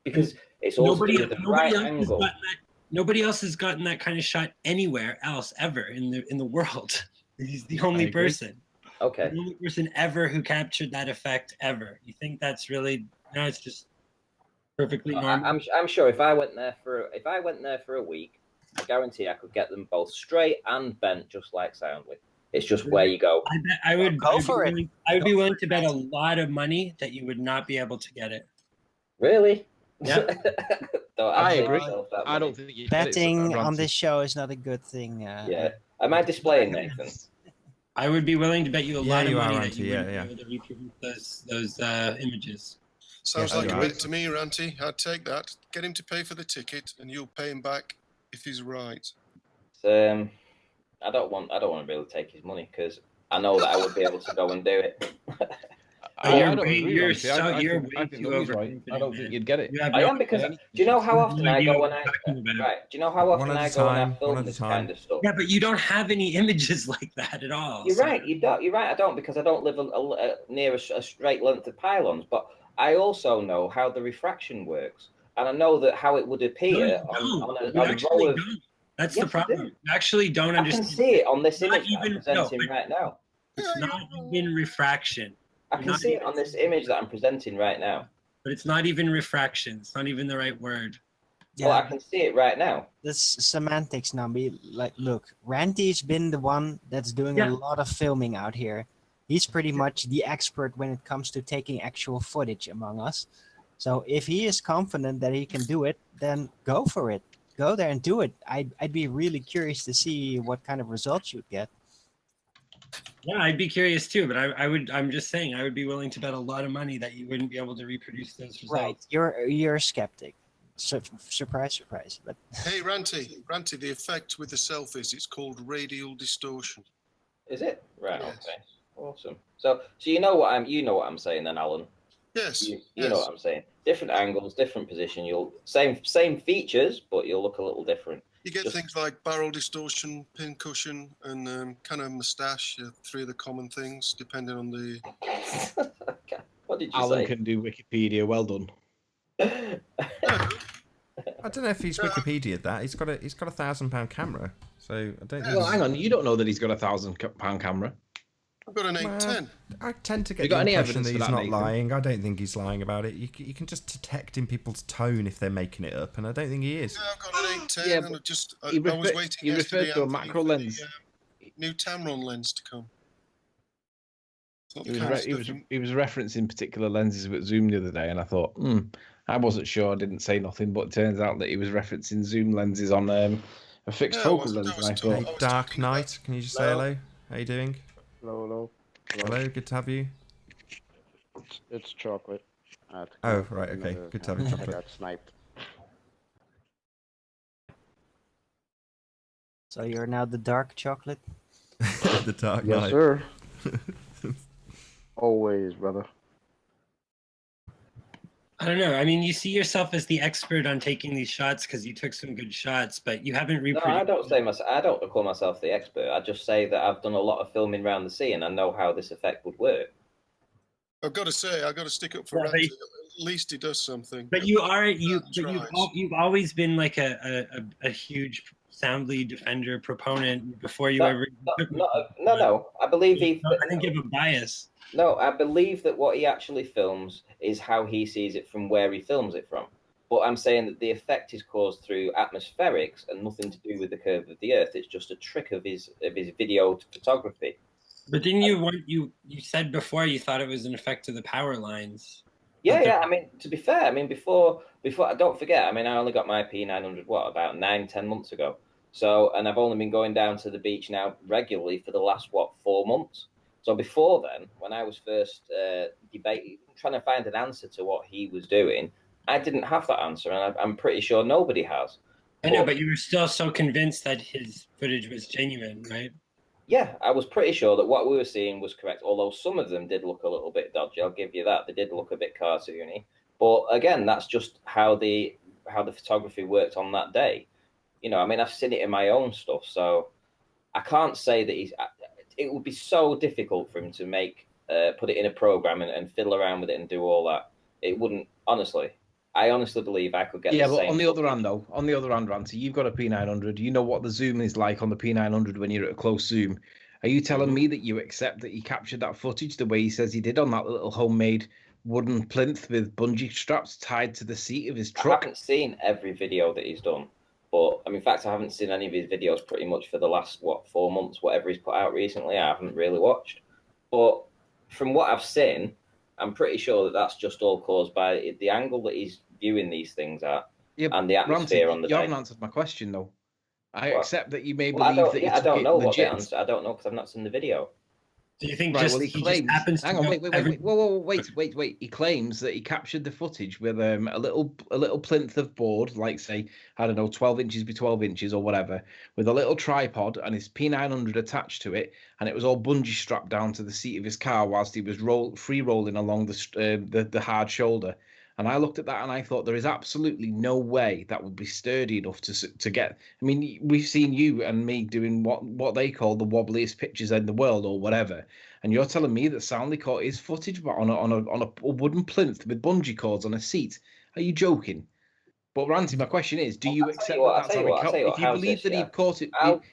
Because it's also the right angle. Nobody else has gotten that kind of shot anywhere else ever in the world. He's the only person. Okay. The only person ever who captured that effect ever. You think that's really? No, it's just. Perfectly normal. I'm sure if I went there for a week, I guarantee I could get them both straight and bent just like Soundly. It's just where you go. I would be willing to bet a lot of money that you would not be able to get it. Really? Yeah. I agree. I don't think betting on this show is not a good thing. Yeah. Am I displaying, Nathan? I would be willing to bet you a lot of money that you wouldn't be able to reproduce those images. Sounds like a bet to me, Ranty. I'd take that. Get him to pay for the ticket, and you'll pay him back if he's right. I don't want to really take his money because I know that I would be able to go and do it. I don't think you'd get it. I am because do you know how often I go and Do you know how often I go and I film this kind of stuff? Yeah, but you don't have any images like that at all. You're right. You don't. You're right. I don't because I don't live near a straight length of pylons, but. I also know how the refraction works, and I know that how it would appear on a row of. That's the problem. You actually don't understand. I can see it on this image that I'm presenting right now. It's not even refraction. I can see it on this image that I'm presenting right now. But it's not even refraction. It's not even the right word. Yeah, Well, I can see it right now. that's semantics, Nambi. Like, look, Ranty's been the one that's doing Yeah. a lot of filming out here. He's pretty much the expert when it comes to taking actual footage among us. So if he is confident that he can do it, then go for it. Go there and do it. I'd be really curious to see what kind of results you'd get. Yeah, I'd be curious too, but I'm just saying, I would be willing to bet a lot of money that you wouldn't be able to reproduce those results. Right, you're a skeptic. Surprise, surprise. But Hey, Ranty, the effect with the selfies, it's called radial distortion. Is it? Right, Yes. okay. Awesome. So you know what I'm saying then, Alan? Yes. You yes. know what I'm saying. Different angles, different position. You'll same features, but you'll look a little different. You get Just- things like barrel distortion, pin cushion, and kind of moustache. Three of the common things, depending on the. What did you Alan say? can do Wikipedia. Well done. I don't know if he's Wikipedia'd that. He's got a £1,000 camera, so I don't. Well, hang on. You don't know that he's got a £1,000 camera. I've got an 810. I tend to get You the got any impression evidence that for he's that, not Nathan? lying. I don't think he's lying about it. You can just detect in people's tone if they're making it up, and I don't think he is. Yeah, I've got an 810, Yeah, and but I was waiting you referred yesterday to a Anthony, macro for lens. The, new Tamron lens to come. It's not He the was, kind of stuff he was referencing particular lenses with Zoom the other day, and I thought, I wasn't sure. I didn't say nothing, but it turns out that he was referencing Zoom lenses on a fixed Yeah, focal I lens, was and I talking- thought, Hey, was Dark talking about- Knight, can you just say hello? How you doing? Hello. Hello, good to have you. It's chocolate. I had to Oh, come up right, with okay. another Good to have you, account. chocolate. I got sniped. so you're now the dark chocolate. The Dark Yes, Knight. sir. Always, brother. I don't know. I mean, you see yourself as the expert on taking these shots because you took some good shots, but you haven't No, reproduced. I don't call myself the expert. I just say that I've done a lot of filming around the sea, and I know how this effect would work. I've got to say, I've got to stick up for Yeah, Ranty. At least he does something. But you've always been like a huge Soundly defender proponent before you ever. No. I believe I think you have a bias. No, I believe that what he actually films is how he sees it from where he films it from. But I'm saying that the effect is caused through atmospherics and nothing to do with the curve of the Earth. It's just a trick of his video photography. But didn't you said before you thought it was an effect of the power lines? Yeah. I mean, to be fair, I mean before don't forget. I mean, I only got my P900 about 9-10 months ago. So, and I've only been going down to the beach now regularly for the last 4 months. So before then, when I was first trying to find an answer to what he was doing, I didn't have that answer, and I'm pretty sure nobody has. I know, but you were still so convinced that his footage was genuine, right? Yeah, I was pretty sure that what we were seeing was correct, although some of them did look a little bit dodgy. I'll give you that. They did look a bit cartoony. But again, that's just how the photography worked on that day. You know, I mean, I've seen it in my own stuff, so I can't say that it would be so difficult for him to put it in a program and fiddle around with it and do all that. It wouldn't, honestly. I honestly believe I could get yeah, the but same on the other hand, Ranty, you've got a P900. You know what the zoom is like on the P900 when you're at a close zoom. Are you telling me that you accept that he captured that footage the way he says he did on that little homemade wooden plinth with bungee straps tied to the seat of his truck? I haven't seen every video that he's done, but I mean, in fact, I haven't seen any of his videos pretty much for the last 4 months. Whatever he's put out recently, I haven't really watched. But from what I've seen, I'm pretty sure that that's just all caused by the angle that he's viewing these things at and the atmosphere Ranty, on the you day. haven't answered my question though. I What? accept that you may Well, believe that he I took don't it know what the legit. answer. I don't know because I've not seen the video. Do you think Right, just well, he just happens to hang on, know wait. every- Whoa, wait. He claims that he captured the footage with a little plinth of board, like say, I don't know, 12 inches by 12 inches or whatever, with a little tripod and his P900 attached to it, and it was all bungee strapped down to the seat of his car whilst he was free rolling along the hard shoulder. And I looked at that and I thought there is absolutely no way that would be sturdy enough to get. I mean, we've seen you and me doing what they call the wobbliest pictures in the world or whatever, and you're telling me that Soundly caught his footage on a wooden plinth with bungee cords on a seat. Are you joking? But Ranty, my question is: do you accept that that's how he caught? If you believe that he caught it,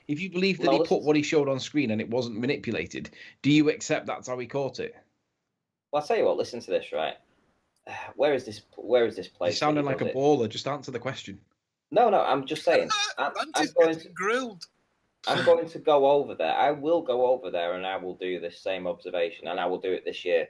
if you believe that he put what he showed on screen and it wasn't manipulated, do you accept that's how he caught it? Well, I'll tell you what. Listen to this, right? Where is this place? You're sounding that he like a does it? baller. Just answer the question. No, I'm just saying. I'm going to grilled. I'm going to go over there. I will go over there and I will do this same observation, and I will do it this year.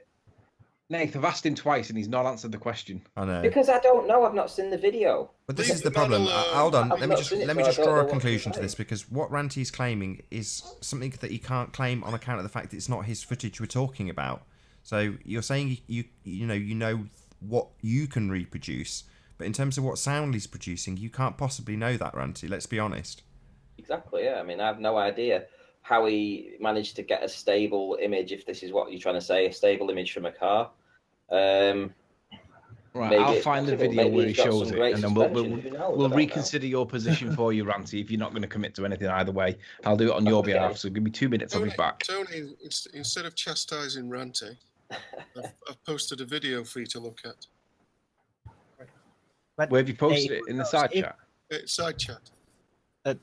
Nate, I've asked him twice and he's not answered the question. I know. Because I don't know. I've not seen the video. But this is the problem. Hold on. Let me just so I don't draw know a what conclusion to to this, say. because what Ranty's claiming is something that he can't claim on account of the fact that it's not his footage we're talking about. So you're saying you know what you can reproduce, but in terms of what Soundly's producing, you can't possibly know that, Ranty. Let's be honest. Exactly. Yeah. I mean, I have no idea how he managed to get a stable image, if this is what you're trying to say, a stable image from a car. Right, I'll find the video where he shows it, and then we'll reconsider your position for you, Ranty, if you're not going to commit to anything either way. I'll do it on your behalf, so give me 2 minutes, I'll be back. Tony, instead of chastising Ranty, I've posted a video for you to look at. But where have you posted it? In the side chat? Side chat.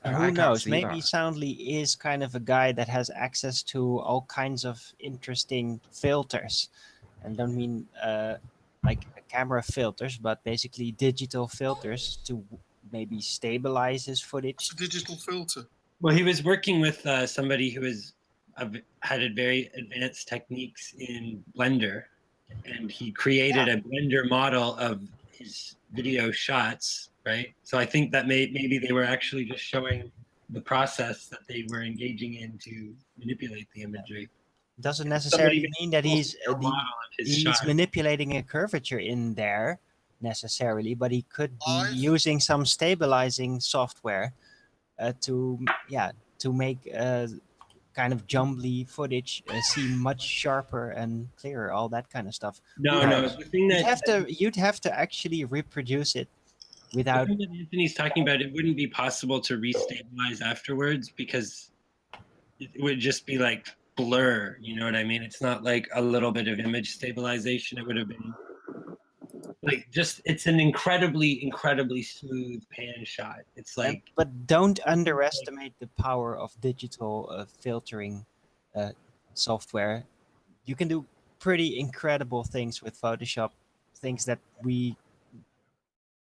Who knows? Maybe Soundly is kind of a guy that has access to all kinds of interesting filters. And don't mean like camera filters, but basically digital filters to maybe stabilize his footage. It's a digital filter. Well, he was working with somebody who had very advanced techniques in Blender, and he created a Blender model of his video shots, right? So I think that maybe they were actually just showing the process that they were engaging in to manipulate the imagery. Doesn't necessarily mean that he's manipulating a curvature in there necessarily, but he could be using some stabilizing software to make kind of jumbly footage seem much sharper and clearer, all that kind of stuff. No, the thing that you'd have to actually reproduce it without. The thing that Anthony's talking about, it wouldn't be possible to restabilize afterwards because it would just be like blur, you know what I mean? It's not like a little bit of image stabilization. It would have been like it's an incredibly smooth pan shot. It's like, but don't underestimate the power of digital filtering software. You can do pretty incredible things with Photoshop, things that we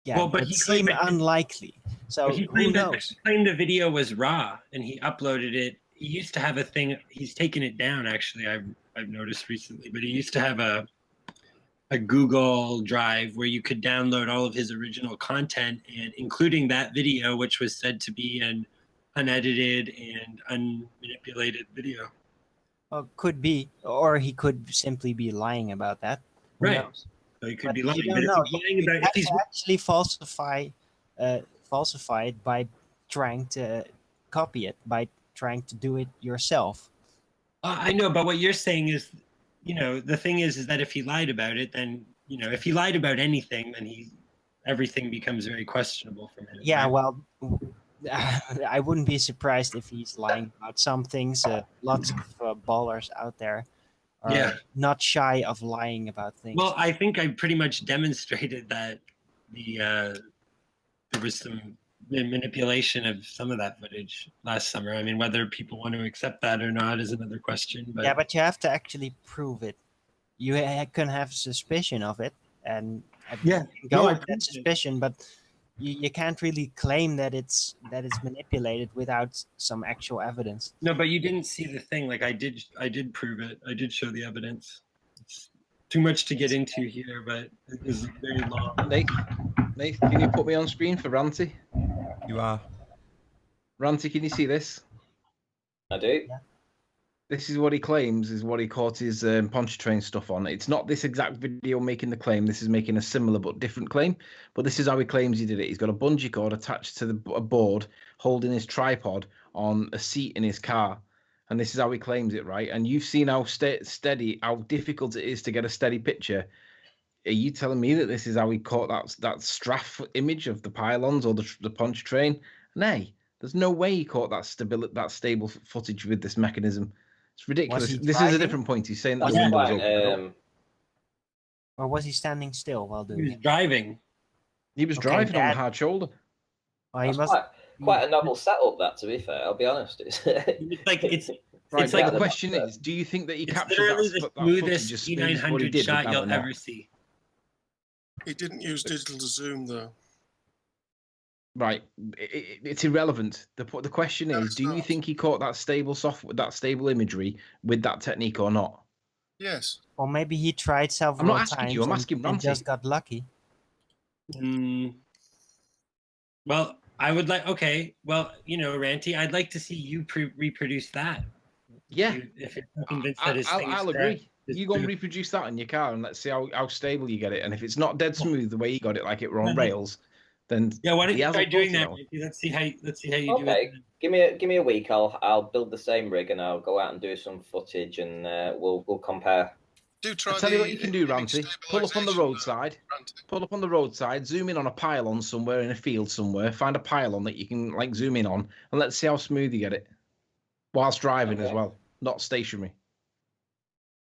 but seem unlikely. So who knows? He claimed the video was raw and he uploaded it. He used to have a thing. He's taken it down. Actually, I've noticed recently. But he used to have a Google Drive where you could download all of his original content, and including that video, which was said to be an unedited and unmanipulated video. Well, could be, or he could simply be lying about that. Who knows? So he could be lying. You don't know. If he's actually falsify it by trying to copy it, by trying to do it yourself. I know, but what you're saying is, the thing is that if he lied about it, then, if he lied about anything, then everything becomes very questionable from him. Yeah, right? well, I wouldn't be surprised if he's lying about some things. Lots of ballers out there are not shy of lying about things. Well, I think I pretty much demonstrated that there was some manipulation of some of that footage last summer. I mean, whether people want to accept that or not is another question. But yeah, but you have to actually prove it. You can have suspicion of it, and go with that suspicion, but you can't really claim that it's manipulated without some actual evidence. No, but you didn't see the thing. Like I did prove it. I did show the evidence. It's too much to get into here, but it was very long. Nate, can you put me on screen for Ranty? You are. Ranty, can you see this? I do. Yeah. This is what he claims is what he caught his Pontchartrain stuff on. It's not this exact video making the claim. This is making a similar but different claim. But this is how he claims he did it. He's got a bungee cord attached to a board holding his tripod on a seat in his car. And this is how he claims it, right? And you've seen how steady, how difficult it is to get a steady picture. Are you telling me that this is how he caught that Straff image of the pylons or the Pontchartrain? Nay, there's no way he caught that stable footage with this mechanism. It's ridiculous. This is a different point. He's saying that the window was open. Or was he standing still while doing it? He was driving. He was driving on the hard shoulder. Well, he must quite a novel setup, that, to be fair. I'll be honest. It's like the question is, do you think that he captured literally that the smoothest E900 shot you'll ever see. He didn't use digital zoom though. Right, it's irrelevant. The question No, is, it's do you not. think he caught that stable software, that stable imagery with that technique or not? Yes. Or maybe he tried I'm several not asking times you. I'm asking and Ranty. just got lucky. Well, I would like. Okay, well, Ranty, I'd like to see you reproduce that. Yeah, If you're convinced that his thing is I'll correct, agree. You go and reproduce that in your car, and let's see how stable you get it. And if it's not dead smooth the way you got it, like it were on rails, then Yeah, why don't he you try hasn't doing caught it that, on. Ranty? Let's see how you do Okay, it. give me a week. I'll build the same rig and I'll go out and do some footage and we'll compare. Do try I'll tell you what you can do, Ranty. Pull up on the roadside. Ranty. Pull up on the roadside. Zoom in on a pylon somewhere in a field somewhere. Find a pylon that you can like zoom in on, and let's see how smooth you get it, whilst driving as Okay. well, not stationary.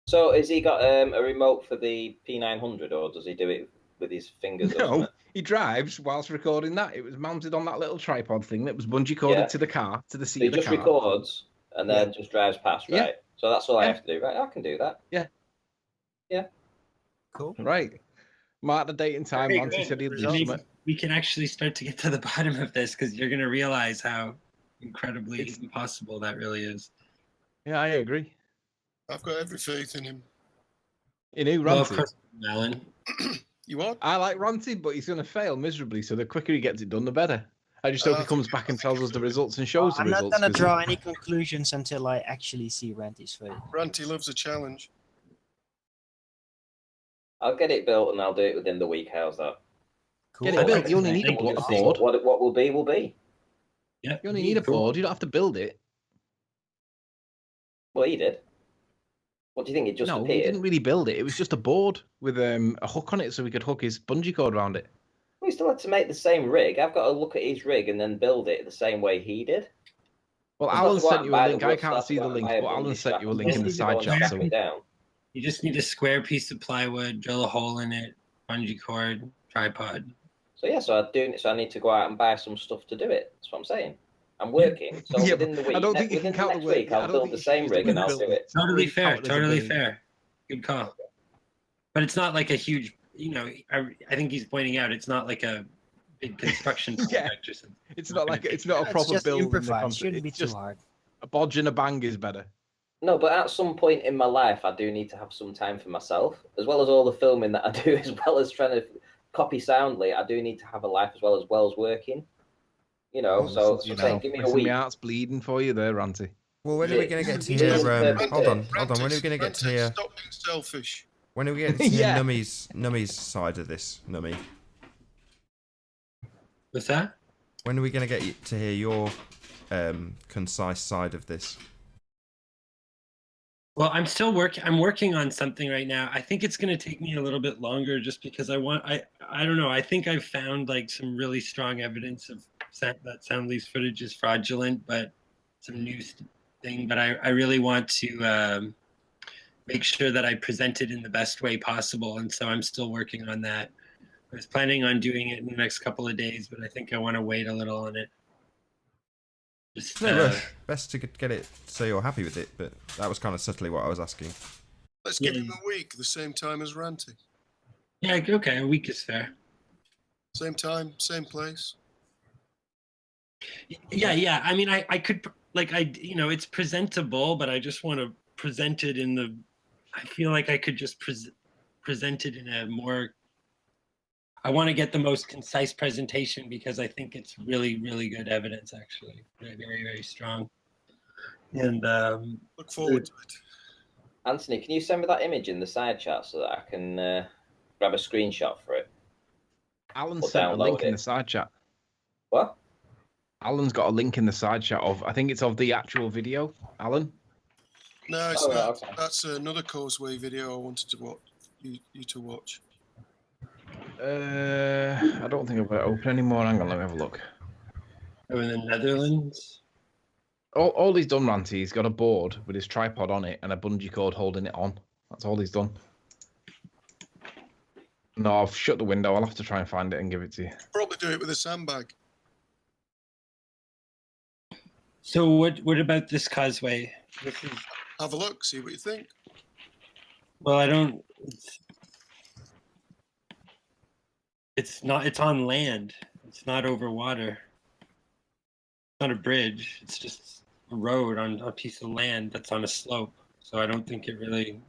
So, has he got a remote for the P900, or does he do it with his fingers or No, something? he drives whilst recording that. It was mounted on that little tripod thing that was bungee corded to the car, to the So seat he of the just car. records and then just drives past, Yeah. right? So that's all I Yeah. have to do, right? I can do that. Yeah. Yeah. Cool. Right. Mark the date and time. Very Ranty good. said he'll do Maybe something. we can actually start to get to the bottom of this because you're going to realize how incredibly impossible that really is. Yeah, I agree. I've got every faith in him. In who, Ranty? Well, of course, Alan. You what? I like Ranty, but he's going to fail miserably. So the quicker he gets it done, the better. I just hope he comes back and tells us the results and shows the I'm results. not going to 'cause- draw any conclusions until I actually see Ranty's footage. Ranty loves a challenge. I'll get it built and I'll do it within the week. How's that? Cool. Get it built. You only need a We'll board. see what will be, will be. Yeah. You only need a board. You don't have to build it. Well, he did. What do you think? It just No, he appeared? didn't really build it. It was just a board with a hook on it so we could hook his bungee cord around it. We still had to make the same rig. I've got to look at his rig and then build it the same way he did. Well, It's Alan not to go out sent and you a buy the link. I wood, can't it's see not the to link, buy a but Alan bungee sent you a strap. link in the Just need to go side and chat. strap So it down. You just need a square piece of plywood, drill a hole in it, bungee cord, tripod. So yeah, so I need to go out and buy some stuff to do it. That's what I'm saying. I'm working. So Yeah, within the but week, I don't think you within can count the next work. week, I I'll don't build think the you should same use the rig and word I'll build. do it. It's not Totally really fair. counted as a Totally build. fair. Good call. But it's not like a huge. I think he's pointing out it's not like a big construction project or something. It's not like it's not a proper just build. In the improvise. concept. Shouldn't be It's too just hard. a bodge and a bang is better. No, but at some point in my life, I do need to have some time for myself, as well as all the filming that I do, as well as trying to copy soundly. I do need to have a life as well as working. So I'm saying, give me a Listen, week. my heart's bleeding for you there, Ranty. Well, when are we going to get to It is hear? a perfect Hold on, fit. hold on. When are we going to get to hear? Stop being selfish. When are we getting to hear Yeah. Nummy's side of this, Nummy? What's that? When are we going to get to hear your concise side of this? Well, I'm still working. I'm working on something right now. I think it's going to take me a little bit longer, just because I don't know. I think I've found like some really strong evidence of that Soundly's footage is fraudulent, but some new thing. But I really want to make sure that I present it in the best way possible, and so I'm still working on that. I was planning on doing it in the next couple of days, but I think I want to wait a little on it. Just, No rush. Best to get it so you're happy with it, but that was kind of subtly what I was asking. Let's give him a week, the same time as Ranty. Yeah, okay, a week is fair. Same time, same place. Yeah. I mean, I could it's presentable, but I just want to present it in the. I feel like I could just present it in a more. I want to get the most concise presentation because I think it's really, really good evidence. Actually, very, very, very strong. And look forward to it. Anthony, can you send me that image in the side chat so that I can grab a screenshot for it? Alan Or sent a link download in it? the side chat. What? Alan's got a link in the side chat of. I think it's of the actual video. Alan. No, it's Oh, not. okay. That's another Causeway video I wanted to watch. You to watch. I don't think I've got it open anymore. Hang on, let me have a look. Oh, in the Netherlands. All he's done, Ranty, he's got a board with his tripod on it and a bungee cord holding it on. That's all he's done. No, I've shut the window. I'll have to try and find it and give it to you. Probably do it with a sandbag. So what about this causeway? This is Have a look, see what you think. well, I don't. It's not. It's on land. It's not over water. It's not a bridge. It's just a road on a piece of land that's on a slope. So I don't think it really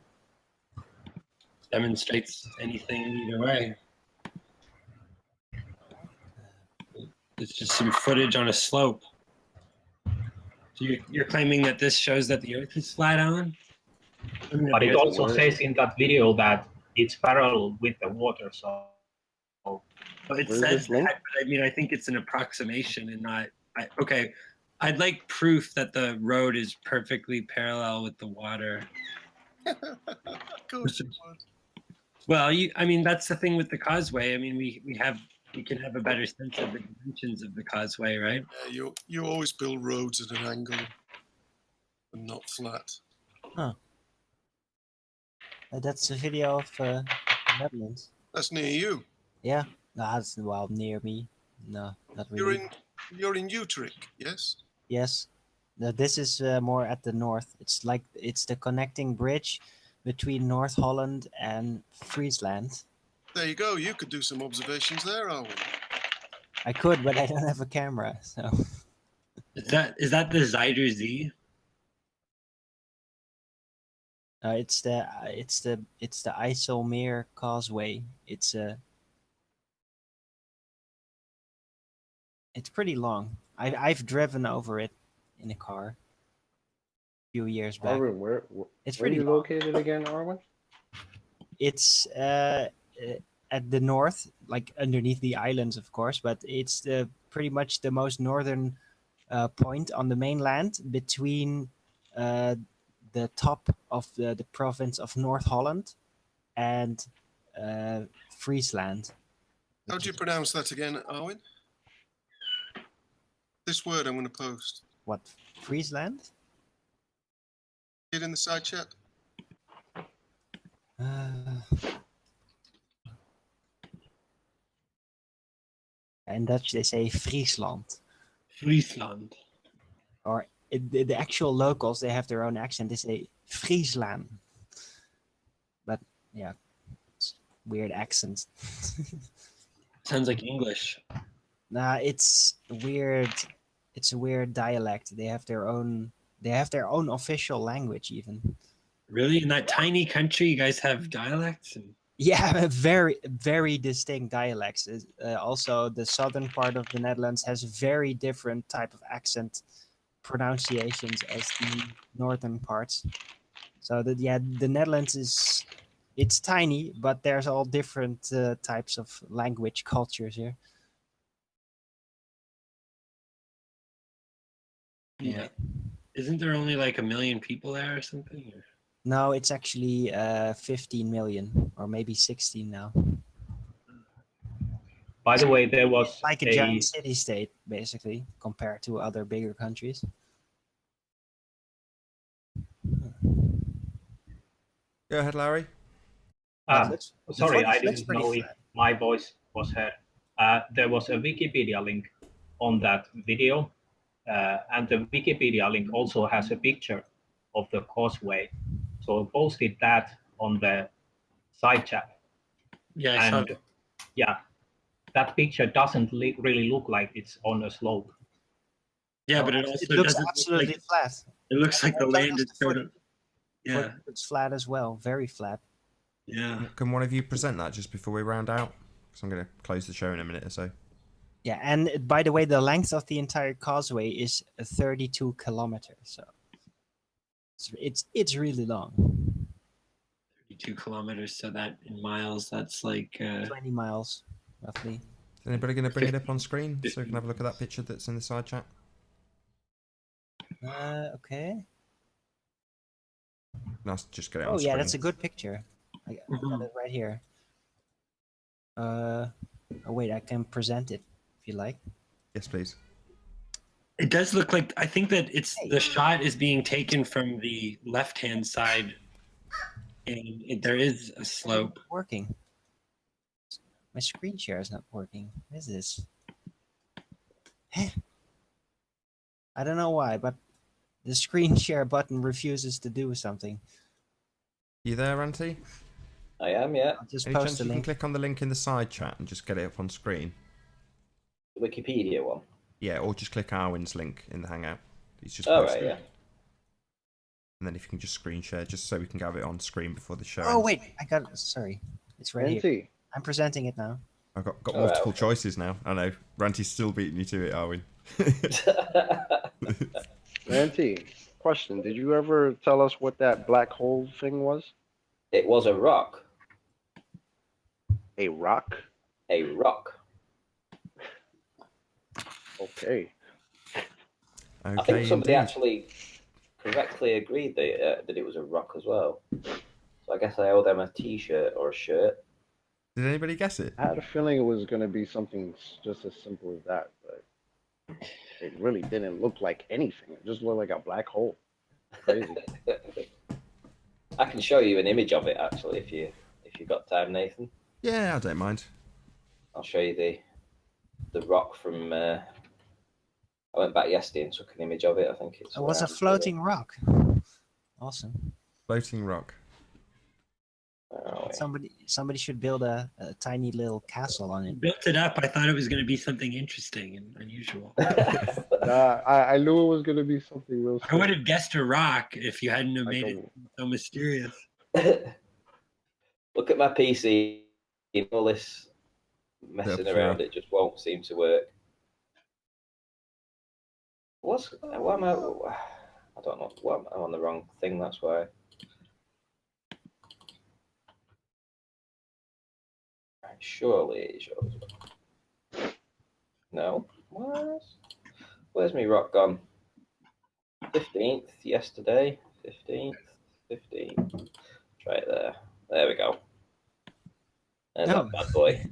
demonstrates anything either way. It's just some footage on a slope. So you're claiming that this shows that the Earth is flat, Alan? But it also says in that video that it's parallel with the water, so. Well, it Where's says this link? that, but I mean, I think it's an approximation and not. Okay, I'd like proof that the road is perfectly parallel with the water. Of course you would. Well, I mean, that's the thing with the causeway. I mean, we can have a better sense of the dimensions of the causeway, right? Yeah, you always build roads at an angle and not flat. Huh. That's a video of the Netherlands. That's near you. Yeah. No, that's well near me. No, not really. You're in Utrecht, yes? Yes. No, this is more at the north. It's the connecting bridge between North Holland and Friesland. There you go. You could do some observations there, Owen. I could, but I don't have a camera, so. Is that the Zuider Zee? It's the IJsselmeer Causeway. It's pretty long. I've driven over it in a car a few years back. Arwen, where It's are pretty you long. located again, Arwen? It's at the north, like underneath the islands, of course, but it's pretty much the most northern point on the mainland between the top of the province of North Holland and Friesland. How do you pronounce that again, Owen? This word I'm going to post. What, Friesland? Get in the side chat. In Dutch they say Friesland. Friesland. Or the actual locals, they have their own accent. They say Friesland. But yeah, it's weird accent. Sounds like English. Nah, it's weird. It's a weird dialect. They have their own official language even. Really? In that tiny country, you guys have dialects? Yeah, very, very distinct dialects. Also, the southern part of the Netherlands has very different type of accent pronunciations as the northern parts. So that the Netherlands it's tiny, but there's all different types of language cultures here. Yeah. Isn't there only like 1 million people there or something? Or? No, it's actually 15 million or maybe 16 now. By the way, there was it's like a giant city-state, basically, compared to other bigger countries. Go ahead, Larry. Sorry, I didn't know if my voice was heard. There was a Wikipedia link on that video, and the Wikipedia link also has a picture of the causeway. So I posted that on the side chat. Yeah, I saw that. Yeah, that picture doesn't really look like it's on a slope. Yeah, but it also looks doesn't absolutely look like, flat. It looks like the land is sort of. Yeah, it's flat as well, very flat. Yeah. Can one of you present that just before we round out? Because I'm going to close the show in a minute or so. Yeah, and by the way, the length of the entire causeway is 32 kilometers. So it's really long. 32 kilometers, so that in miles, that's like 20 miles, roughly. Is anybody going to bring it up on screen so we can have a look at that picture that's in the side chat? Okay. Nice, just get it Oh on screen. yeah, that's a good picture. I got it right here. Oh wait, I can present it if you like. Yes, please. It does look like, I think that the shot is being taken from the left-hand side, and there is a slope. Working. My screen share is not working. What is this? I don't know why, but the screen share button refuses to do something. You there, Auntie? I am, yeah. I'll just Any post chance the you can link. click on the link in the side chat and just get it up on screen? The Wikipedia one. Yeah, or just click Arwin's link in the Hangout. He's just All posted. right, yeah. And then if you can just screen share, just so we can have it on screen before the show Oh ends. wait, I got. Sorry, it's right here. Ranty, I'm presenting it now. I've got All right, multiple okay. choices now. I know. Ranty's still beating you to it, Arwin. Ranty, question. Did you ever tell us what that black hole thing was? It was a rock. A rock? A rock. Okay. I think somebody indeed. actually correctly agreed that it was a rock as well. So I guess I owe them a T-shirt or a shirt. Did anybody guess it? I had a feeling it was going to be something just as simple as that, but it really didn't look like anything. It just looked like a black hole. Crazy. I can show you an image of it actually if you got time, Nathan. Yeah, I don't mind. I'll show you the rock from. I went back yesterday and took an image of it. I think it's. It was a around floating rock. Awesome. Floating rock. Where are we? Somebody should build a tiny little castle on it. Built it up. I thought it was going to be something interesting and unusual. I knew it was going to be something real I would have guessed a rock if you hadn't have Like made it so mysterious. Look at my PC. All this messing Yep, around, sure. it just won't seem to work. Why am I don't know. I'm on the wrong thing. That's why. Surely it shows. No. Where's my rock gone? 15th yesterday. 15th. Try it there. There we go. There's that bad boy.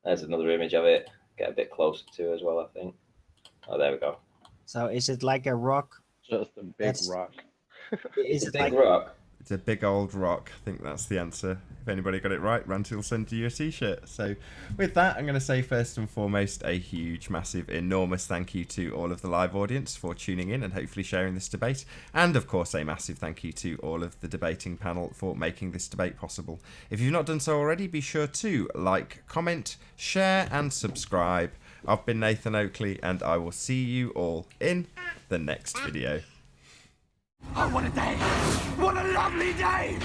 There's another image of it. Get a bit closer to as well, I think. Oh, there we go. So is it like a rock? Just a big rock. It's Is a it big like rock. It's a big old rock. I think that's the answer. If anybody got it right, Ranty will send you a t-shirt. So with that, I'm going to say first and foremost a huge, massive, enormous thank you to all of the live audience for tuning in and hopefully sharing this debate. And of course, a massive thank you to all of the debating panel for making this debate possible. If you've not done so already, be sure to like, comment, share and subscribe. I've been Nathan Oakley and I will see you all in the next video. Oh, what a day! What a lovely day!